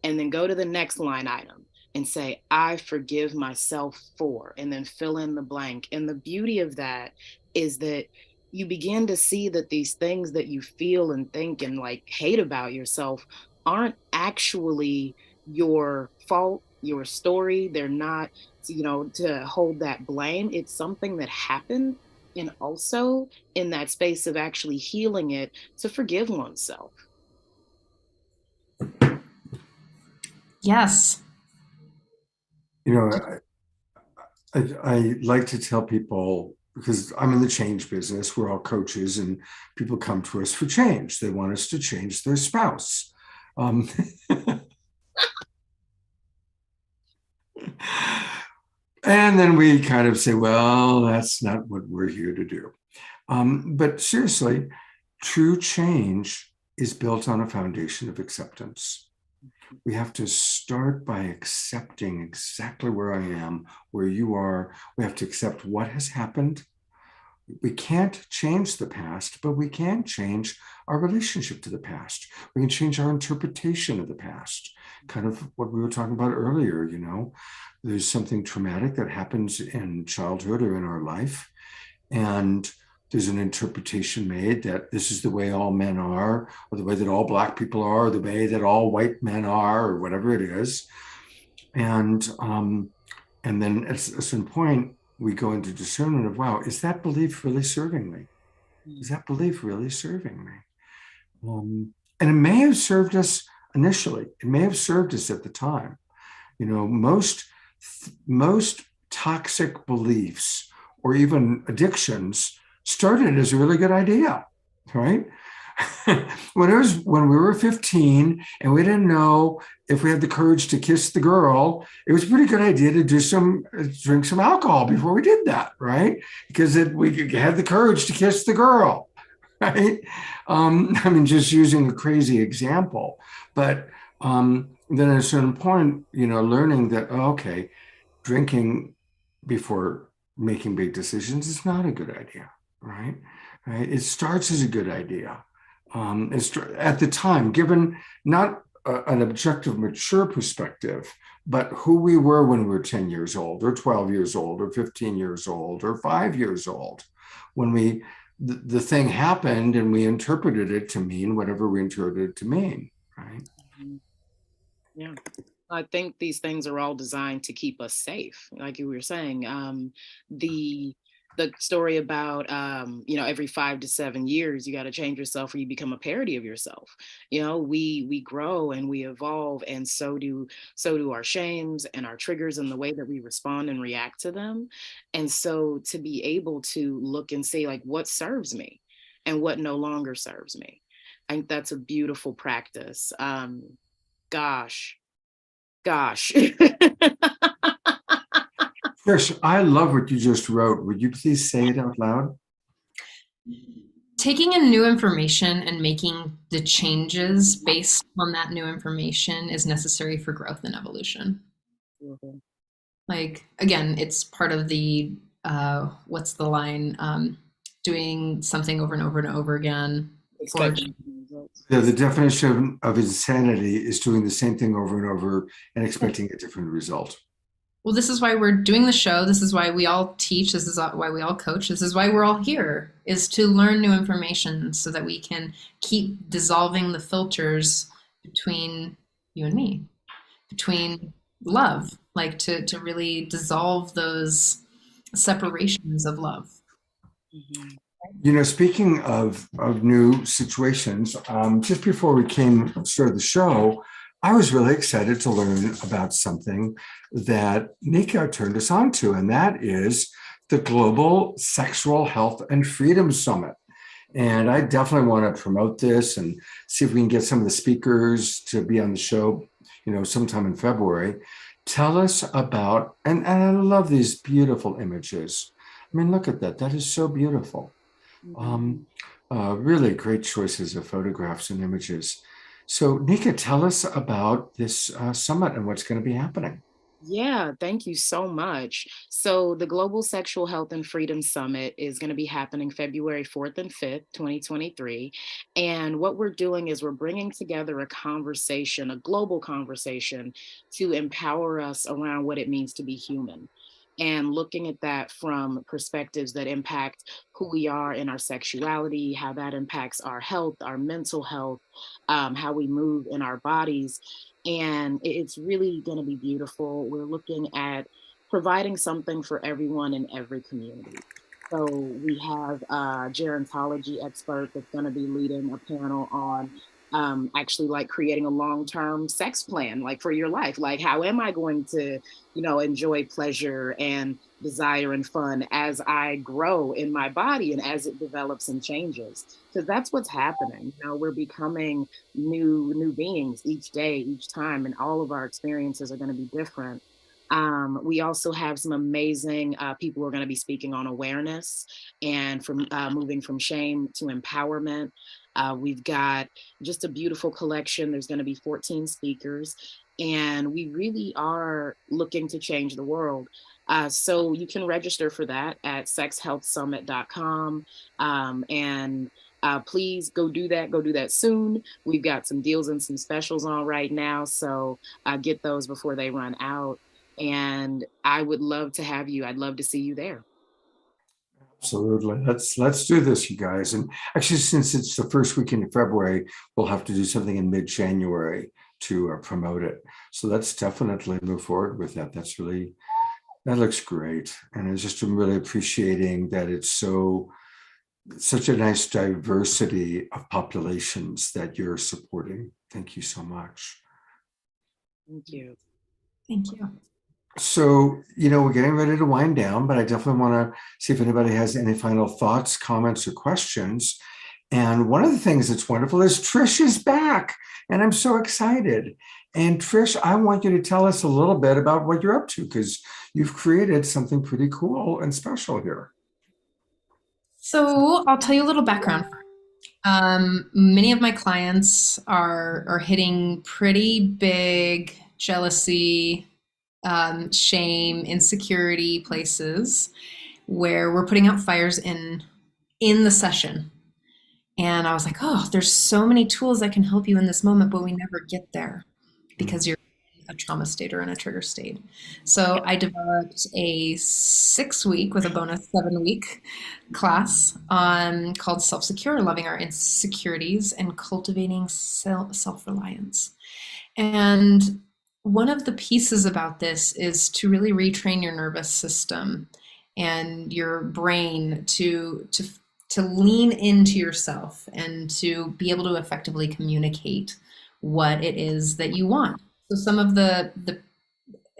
And then go to the next line item and say, I forgive myself for, and then fill in the blank. And the beauty of that is that you begin to see that these things that you feel and think and like hate about yourself aren't actually your fault, your story. They're not, to hold that blame. It's something that happened. And also in that space of actually healing it, to forgive oneself. Yes. I like to tell people, because I'm in the change business, we're all coaches, and people come to us for change. They want us to change their spouse. And then we kind of say, well, that's not what we're here to do. But seriously, true change is built on a foundation of acceptance. We have to start by accepting exactly where I am, where you are. We have to accept what has happened. We can't change the past, but we can change our relationship to the past. We can change our interpretation of the past. Kind of what we were talking about earlier, there's something traumatic that happens in childhood or in our life. And there's an interpretation made that this is the way all men are, or the way that all Black people are, or the way that all white men are, or whatever it is. And then at a certain point, we go into discernment of, wow, is that belief really serving me? Is that belief really serving me? And it may have served us initially. It may have served us at the time. Most toxic beliefs or even addictions started as a really good idea, right? When we were 15 and we didn't know if we had the courage to kiss the girl, it was a pretty good idea to drink some alcohol before we did that, right? Because we had the courage to kiss the girl, right? Just using a crazy example, but then at a certain point, learning that, okay, drinking before making big decisions is not a good idea, right? It starts as a good idea. At the time, given not an objective, mature perspective, but who we were when we were 10 years old, or 12 years old, or 15 years old, or 5 years old, when the thing happened and we interpreted it to mean whatever we interpreted it to mean, right? Yeah. I think these things are all designed to keep us safe. Like you were saying, the story about, every 5 to 7 years, you got to change yourself or you become a parody of yourself. We grow and we evolve, and so do our shames and our triggers and the way that we respond and react to them. And so to be able to look and say, like, what serves me and what no longer serves me. I think that's a beautiful practice. Gosh. Trish, I love what you just wrote. Would you please say it out loud? Taking in new information and making the changes based on that new information is necessary for growth and evolution. Mhm. Like, again, it's part of the, what's the line? Doing something over and over and over again. Expecting results. Yeah, the definition of insanity is doing the same thing over and over and expecting a different result. Well, this is why we're doing the show. This is why we all teach. This is why we all coach. This is why we're all here, is to learn new information so that we can keep dissolving the filters between you and me, between love, like to really dissolve those separations of love. Mhm. You know, speaking of new situations, just before we started the show, I was really excited to learn about something that Nika turned us on to, and that is the Global Sexual Health and Freedom Summit. And I definitely want to promote this and see if we can get some of the speakers to be on the show, you know, sometime in February. Tell us about, and I love these beautiful images. I mean, look at that. That is so beautiful. Really great choices of photographs and images. So, Nika, tell us about this summit and what's going to be happening. Yeah, thank you so much. So, the Global Sexual Health and Freedom Summit is going to be happening February 4th and 5th, 2023. And what we're doing is we're bringing together a conversation, a global conversation, to empower us around what it means to be human. And looking at that from perspectives that impact who we are in our sexuality, how that impacts our health, our mental health, how we move in our bodies. And it's really going to be beautiful. We're looking at providing something for everyone in every community. So we have a gerontology expert that's going to be leading a panel on actually like creating a long-term sex plan, like for your life. Like, how am I going to, enjoy pleasure and desire and fun as I grow in my body and as it develops and changes? Because that's what's happening. We're becoming new beings each day, each time, and all of our experiences are going to be different. We also have some amazing people who are going to be speaking on awareness and from moving from shame to empowerment. We've got just a beautiful collection. There's going to be 14 speakers, and we really are looking to change the world. So you can register for that at sexhealthsummit.com. And please go do that. Go do that soon. We've got some deals and some specials on right now. So get those before they run out. And I would love to have you. I'd love to see you there. Absolutely. Let's do this, you guys. And actually, since it's the first weekend of February, we'll have to do something in mid-January to promote it. So let's definitely move forward with that. That looks great. And I'm really appreciating that it's such a nice diversity of populations that you're supporting. Thank you so much. Thank you. Thank you. So, we're getting ready to wind down, but I definitely want to see if anybody has any final thoughts, comments, or questions. And one of the things that's wonderful is Trish is back, and I'm so excited. And Trish, I want you to tell us a little bit about what you're up to, because you've created something pretty cool and special here. So I'll tell you a little background. Many of my clients are hitting pretty big jealousy, shame, insecurity places where we're putting out fires in the session. And I was like, oh, there's so many tools that can help you in this moment, but we never get there because you're in a trauma state or in a trigger state. So I developed a 6-week with a bonus 7-week class called Self-Secure, Loving Our Insecurities and Cultivating Self-Reliance. And one of the pieces about this is to really retrain your nervous system and your brain to lean into yourself and to be able to effectively communicate what it is that you want. So some of the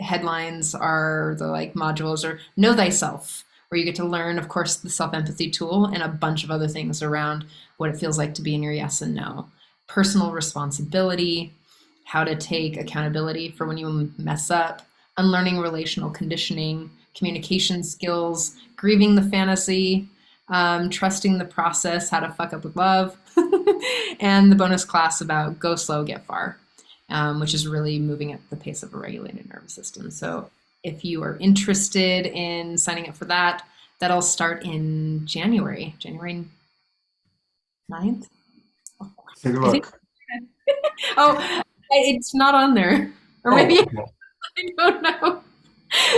headlines are the modules are Know Thyself, where you get to learn, of course, the self-empathy tool and a bunch of other things around what it feels like to be in your yes and no. Personal responsibility, how to take accountability for when you mess up, unlearning relational conditioning, communication skills, grieving the fantasy, trusting the process, how to fuck up with love, and the bonus class about go slow, get far, which is really moving at the pace of a regulated nervous system. So if you are interested in signing up for that, that'll start in January 9th. Take a I think- look. Oh, it's not on there. Or maybe, I don't know.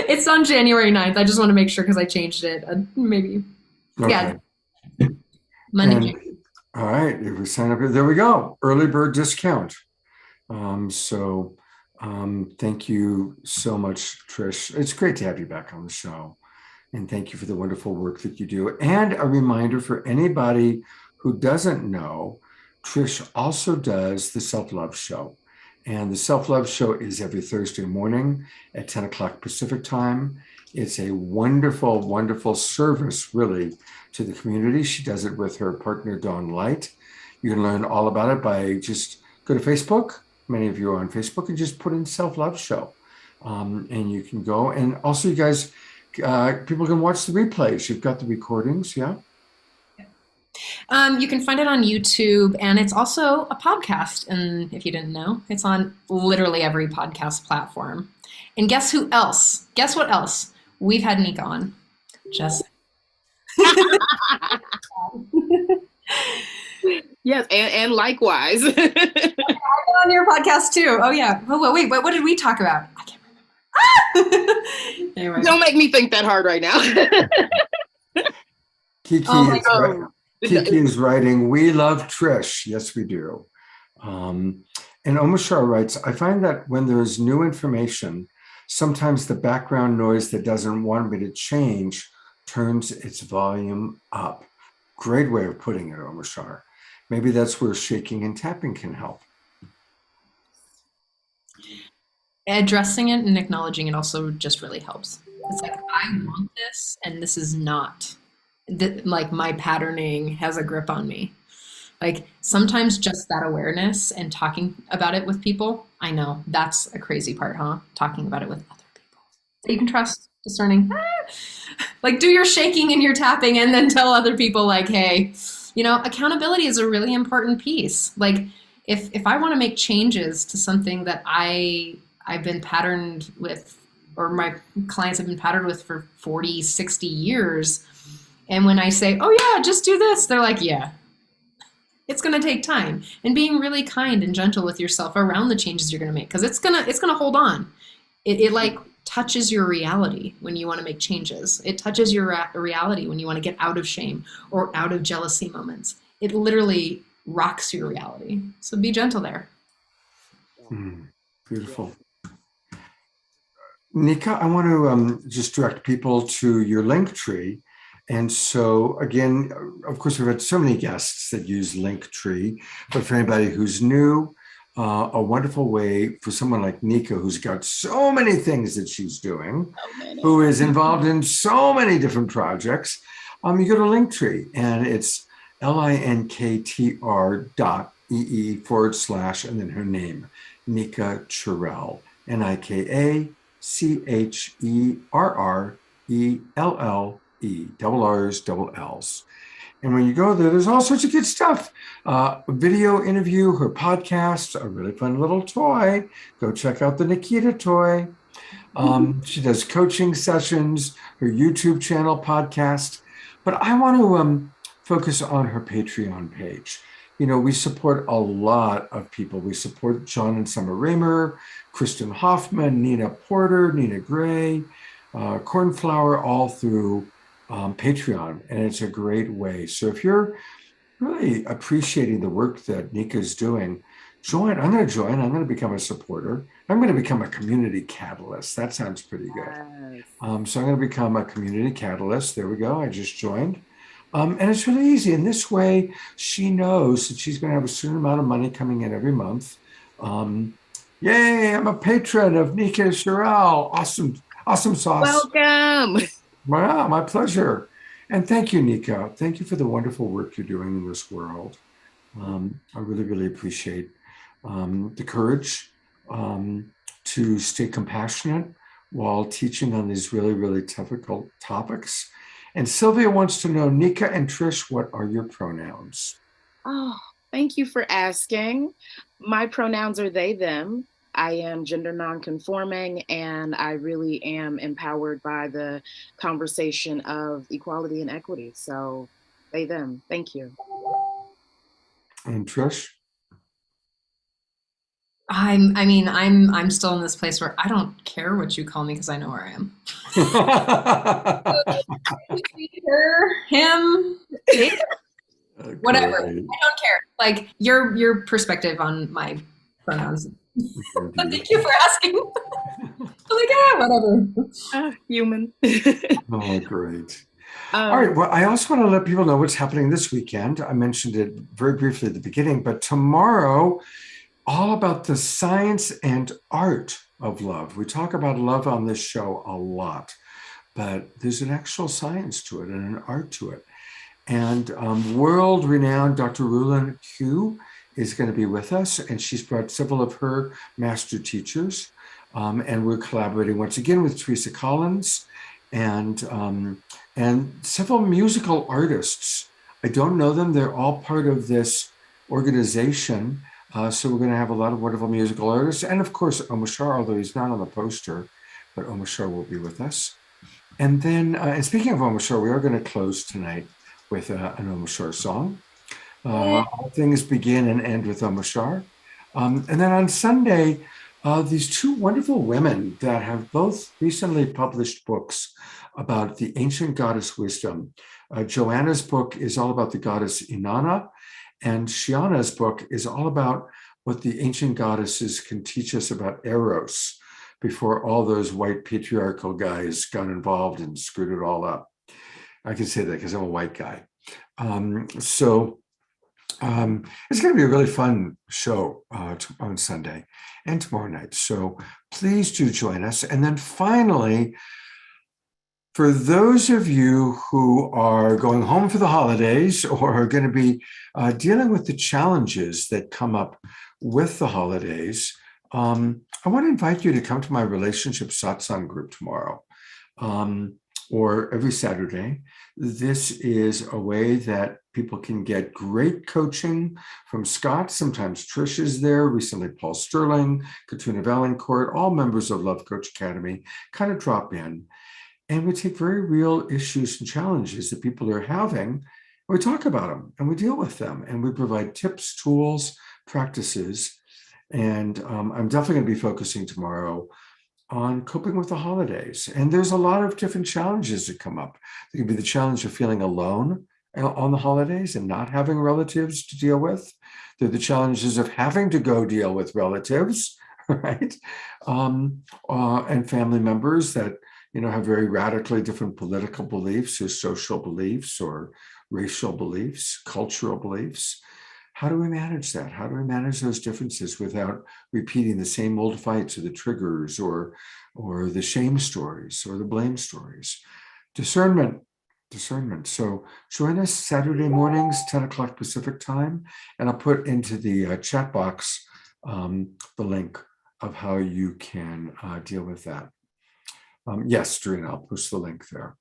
It's on January 9th. I just want to make sure because I changed it. Maybe. Okay. Yeah. Monday. And, all right, if we sign up, there we go. Early bird discount. Thank you so much, Trish. It's great to have you back on the show. And thank you for the wonderful work that you do. And a reminder for anybody who doesn't know, Trish also does the Self-Love Show. And the Self-Love Show is every Thursday morning at 10 o'clock Pacific time. It's a wonderful, wonderful service, really, to the community. She does it with her partner, Dawn Light. You can learn all about it by just go to Facebook. Many of you are on Facebook, and just put in Self-Love Show. And you can go. And also, you guys, people can watch the replays. You've got the recordings, yeah? You can find it on YouTube, and it's also a podcast. And if you didn't know, it's on literally every podcast platform. And guess who else? Guess what else? We've had Nika on. Just Yes, and likewise. I've been on your podcast too. Oh yeah. Oh, wait, what did we talk about? I can't remember. Anyway. Don't make me think that hard right now. Kiki, Oh my Kiki is writing, we love Trish. Yes, we do. And Omashar writes, I find that when there's new information, sometimes the background noise that doesn't want me to change turns its volume up. Great way of putting it, Omashar. Maybe that's where shaking and tapping can help. Addressing it and acknowledging it also just really helps. It's like, I want this, and this is not. Like, my patterning has a grip on me. Like, sometimes just that awareness and talking about it with people, I know that's a crazy part, huh? Talking about it with other people that you can trust, discerning. Like, do your shaking and your tapping, and then tell other people, like, hey, accountability is a really important piece. Like, if I want to make changes to something that I've been patterned with, or my clients have been patterned with for 40, 60 years, and when I say, oh yeah, just do this, they're like, yeah, it's going to take time. And being really kind and gentle with yourself around the changes you're going to make, because it's going to hold on. It like touches your reality when you want to make changes. It touches your reality when you want to get out of shame or out of jealousy moments. It literally rocks your reality. So be gentle there. Beautiful. Nika, I want to just direct people to your Linktree. And so, again, of course, we've had so many guests that use Linktree, but for anybody who's new, a wonderful way for someone like Nika, who's got so many things that she's doing, who is involved in so many different projects, you go to Linktree, and it's linktr.ee/ and then her name, Nika Cherrell, NikaCherrell, double R's, double L's. And when you go there, there's all sorts of good stuff. Video interview, her podcast, a really fun little toy. Go check out the Nikita toy. She does coaching sessions, her YouTube channel, podcast. But I want to focus on her Patreon page. We support a lot of people. We support John and Summer Raymer, Kristen Hoffman, Nina Porter, Nina Gray, Cornflower, all through Patreon, and it's a great way. So if you're really appreciating the work that Nika's doing, join. I'm going to join. I'm going to become a supporter. I'm going to become a community catalyst. That sounds pretty good. Yes. So I'm going to become a community catalyst. There we go. I just joined. And it's really easy. In this way, she knows that she's going to have a certain amount of money coming in every month. Yay, I'm a patron of Nika Cherrell. Awesome sauce. Welcome. Wow, my pleasure. And thank you, Nika. Thank you for the wonderful work you're doing in this world. I really, really appreciate the courage to stay compassionate while teaching on these really, really difficult topics. And Sylvia wants to know, Nika and Trish, what are your pronouns? Oh, thank you for asking. My pronouns are they, them. I am gender nonconforming, and I really am empowered by the conversation of equality and equity. So, they, them. Thank you. And Trish? I'm still in this place where I don't care what you call me because I know where I am. Her, him, it, whatever. I Great. don't care. Like your perspective on my pronouns. Thank you for asking. I'm like, whatever. Human. Oh, great. All right. Well, I also want to let people know what's happening this weekend. I mentioned it very briefly at the beginning, but tomorrow, all about the science and art of love. We talk about love on this show a lot, but there's an actual science to it and an art to it. And world-renowned Dr. Rulin Q is going to be with us, and she's brought several of her master teachers. And we're collaborating once again with Teresa Collins and several musical artists. I don't know them. They're all part of this organization. So we're going to have a lot of wonderful musical artists. And of course, Omar Shah, although he's not on the poster, but Omar Shah will be with us. And then, and speaking of Omar Shah, we are going to close tonight with an Omar Shah song. All things begin and end with Omar Shah. And then on Sunday, these two wonderful women that have both recently published books about the ancient goddess wisdom. Joanna's book is all about the goddess Inanna, and Shiana's book is all about what the ancient goddesses can teach us about Eros before all those white patriarchal guys got involved and screwed it all up. I can say that because I'm a white guy. It's going to be a really fun show on Sunday and tomorrow night. So please do join us. And then finally, for those of you who are going home for the holidays or are going to be dealing with the challenges that come up with the holidays, I want to invite you to come to my relationship satsang group tomorrow or every Saturday. This is a way that people can get great coaching from Scott. Sometimes Trish is there, recently Paul Sterling, Katrina Valancourt, all members of Love Coach Academy kind of drop in. And we take very real issues and challenges that people are having. And we talk about them and we deal with them and we provide tips, tools, practices. And I'm definitely going to be focusing tomorrow on coping with the holidays. And there's a lot of different challenges that come up. There can be the challenge of feeling alone on the holidays and not having relatives to deal with. There are the challenges of having to go deal with relatives, right? And family members that have very radically different political beliefs or social beliefs or racial beliefs, cultural beliefs. How do we manage that? How do we manage those differences without repeating the same old fights or the triggers or the shame stories or the blame stories? Discernment. So join us Saturday mornings, 10 o'clock Pacific time, and I'll put into the chat box the link of how you can deal with that. Yes, Doreen, I'll post the link there.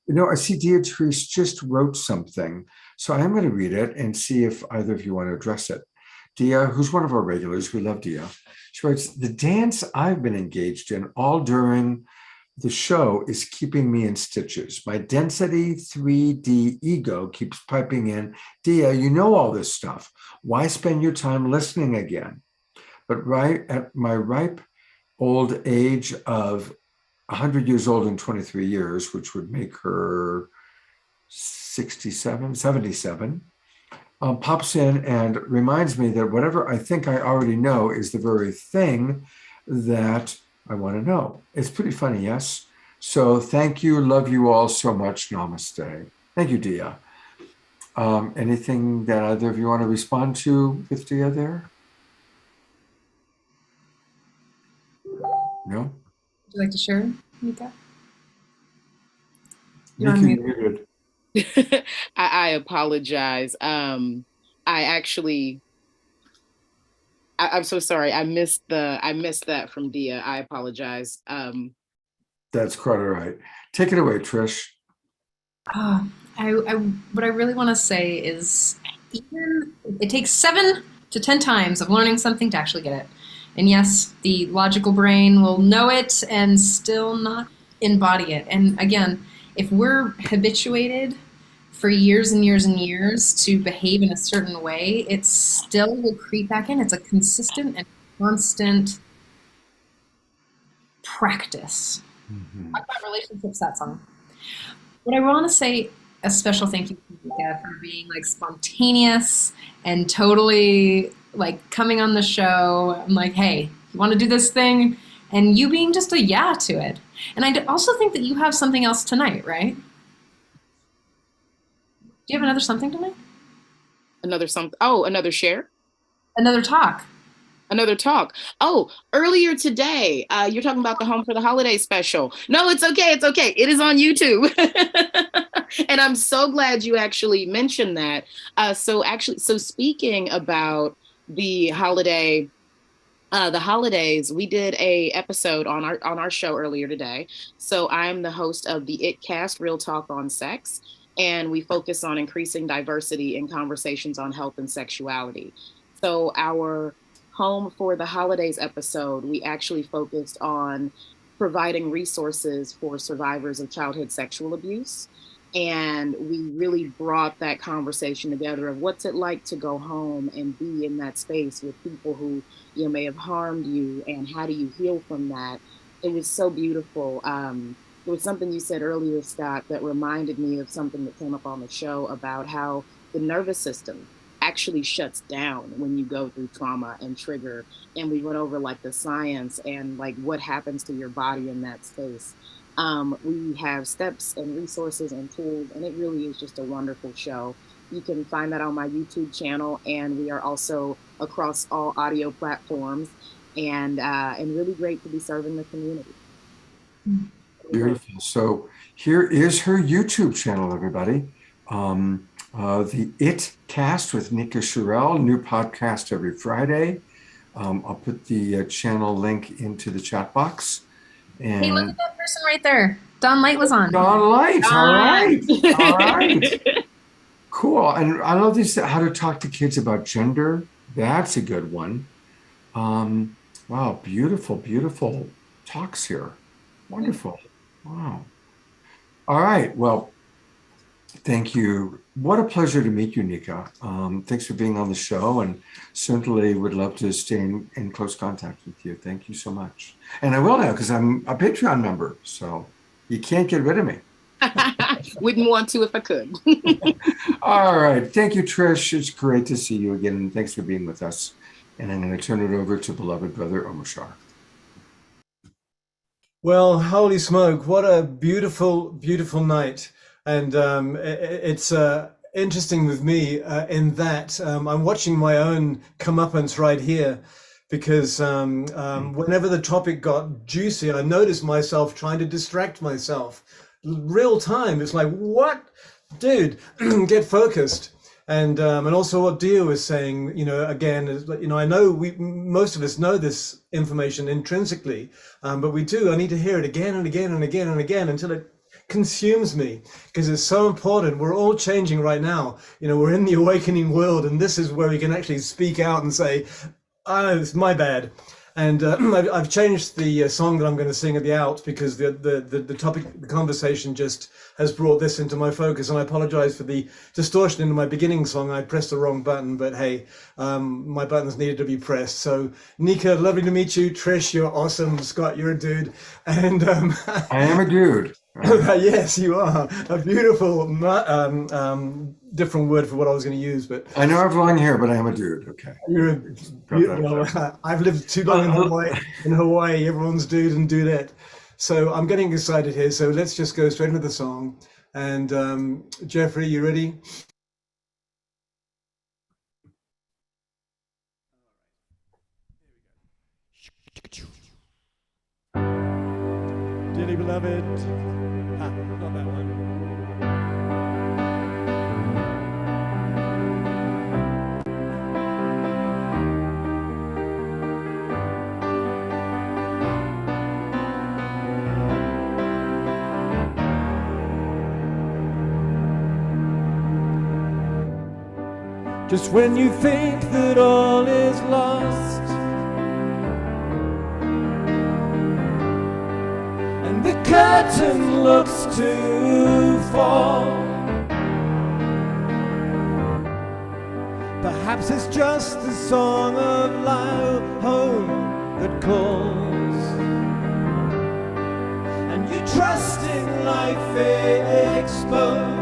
I see Beatrice just wrote something, so I am going to read it and see if either of you want to address it. Dia, who's one of our regulars, we love Dia. She writes, the dance I've been engaged in all during the show is keeping me in stitches. My density 3D ego keeps piping in, Dia, you know all this stuff. Why spend your time listening again? But right at my ripe old age of 100 years old in 23 years, which would make her 77, pops in and reminds me that whatever I think I already know is the very thing that I want to know. It's pretty funny, yes? So thank you, love you all so much, namaste. Thank you, Dia. Anything that either of you want to respond to with Dia there? No? Would you like to share, Nika? Nika, you're muted. I apologize. I actually I'm so sorry. I missed that from Dia. I apologize. That's quite all right. Take it away, Trish. Ah, I what I really want to say is even it takes 7 to 10 times of learning something to actually get it. And yes, the logical brain will know it and still not embody it. And again, if we're habituated for years and years and years to behave in a certain way, it still will creep back in. It's a consistent and constant practice. Talk about relationships, that song. What I want to say a special thank you to Mika for being like spontaneous and totally like coming on the show. I'm like, hey, you want to do this thing? And you being just a yeah to it. And I also think that you have something else tonight, right? Do you have another something tonight? Another something. Oh, another share. Another talk. Another talk. Oh, earlier today, you're talking about the Home for the Holidays special. No, it's okay. It's okay. It is on YouTube. And I'm so glad you actually mentioned that. So speaking about the holidays, we did a episode on our show earlier today. So I'm the host of the It Cast, Real Talk on Sex, and we focus on increasing diversity in conversations on health and sexuality. So our Home for the Holidays episode, we actually focused on providing resources for survivors of childhood sexual abuse. And we really brought that conversation together of what's it like to go home and be in that space with people who may have harmed you, and how do you heal from that? It was so beautiful. There was something you said earlier, Scott, that reminded me of something that came up on the show about how the nervous system actually shuts down when you go through trauma and trigger. And we went over like the science and like what happens to your body in that space. We have steps and resources and tools, and it really is just a wonderful show. You can find that on my YouTube channel, and we are also across all audio platforms, and really great to be serving the community. Beautiful. So here is her YouTube channel, everybody. The It Cast with Nika Sherrill, new podcast every Friday. I'll put the channel link into the chat box. And Hey, look at that person right there. Don Light was on. Dawn Light. All right. All right. Cool. And I love this, how to talk to kids about gender. That's a good one. Wow. Beautiful, beautiful talks here. Wonderful. Wow. All right. Well, thank you. What a pleasure to meet you, Nika. Thanks for being on the show, and certainly would love to stay in close contact with you. Thank you so much. And I will now, because I'm a Patreon member, so you can't get rid of me. Wouldn't want to if I could. All right. Thank you, Trish. It's great to see you again. And thanks for being with us. And I'm going to turn it over to beloved brother Omar Shah. Well, holy smoke, what a beautiful, beautiful night. And it's interesting with me in that I'm watching my own comeuppance right here, because whenever the topic got juicy, I noticed myself trying to distract myself. Real time, it's like, what? Dude, get focused. And also what Dia was saying, again, is, I know most of us know this information intrinsically, but we do. I need to hear it again and again and again and again until it consumes me, because it's so important. We're all changing right now. We're in the awakening world, and this is where we can actually speak out and say, "Oh, it's my bad." And I've changed the song that I'm going to sing at the out, because the topic, the conversation just has brought this into my focus. And I apologize for the distortion in my beginning song. I pressed the wrong button, but hey, my buttons needed to be pressed. So Nika, lovely to meet you. Trish, you're awesome. Scott, you're a dude. And I am a dude. yes, you are. A beautiful, different word for what I was going to use, but I know I have long hair, but I am a dude. Okay. you're a beautiful. I've lived too long in Hawaii. In Hawaii, everyone's dude and dudette. So I'm getting excited here. So let's just go straight into the song. And Jeffrey, you ready? Dearly beloved. Not that one. Just when you think that all is lost, and the curtain looks to fall, perhaps it's just the song of home that calls, and you trust in life exposed.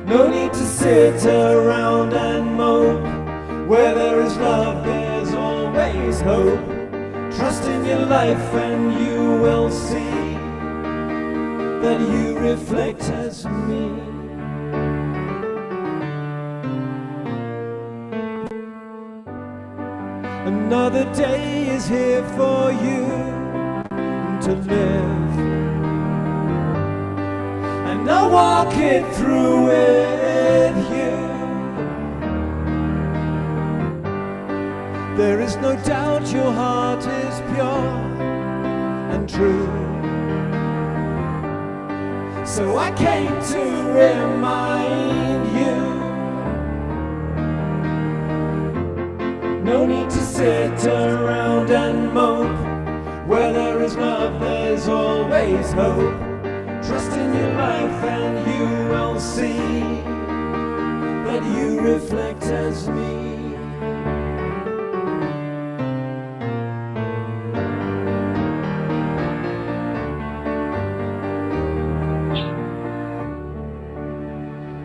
No need to sit around and mope. Where there is love, there's always hope. Trust in your life and you will see that you reflect as me. Another day is here for you to live, and I'll walk it through with you. There is no doubt your heart is pure and true, so I came to remind you. No need to sit around and mope. Where there is love, there's always hope. Trust in your life and you will see that you reflect as me.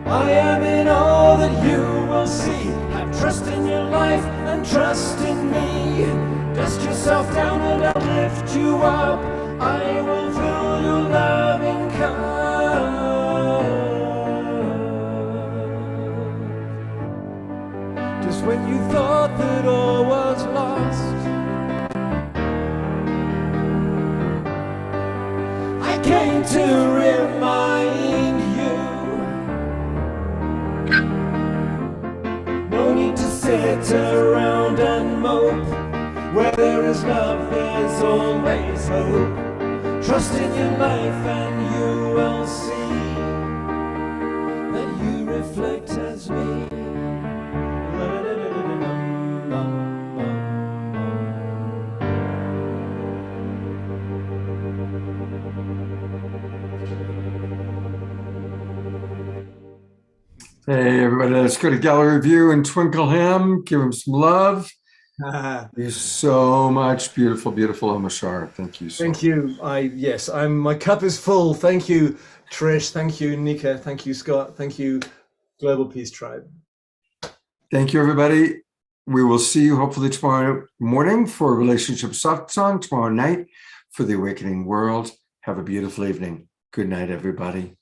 I am in all that you will see. Have trust in your life and trust in me. Dust yourself down and I'll lift you up. I will fill your loving cup. Just when you thought that all was lost, I came to remind you. No need to sit around and mope. Where there is love, there's always hope. Trust in your life and you will see that you reflect as me. Hey, everybody, let's go to Gallery View and twinkle him, give him some love. Thank you so much. Beautiful, beautiful Omashar. Thank you so much. Thank you. Yes, my cup is full. Thank you, Trish. Thank you, Nika. Thank you, Scott. Thank you, Global Peace Tribe. Thank you, everybody. We will see you hopefully tomorrow morning for Relationship Satsang, tomorrow night for the Awakening World. Have a beautiful evening. Good night, everybody.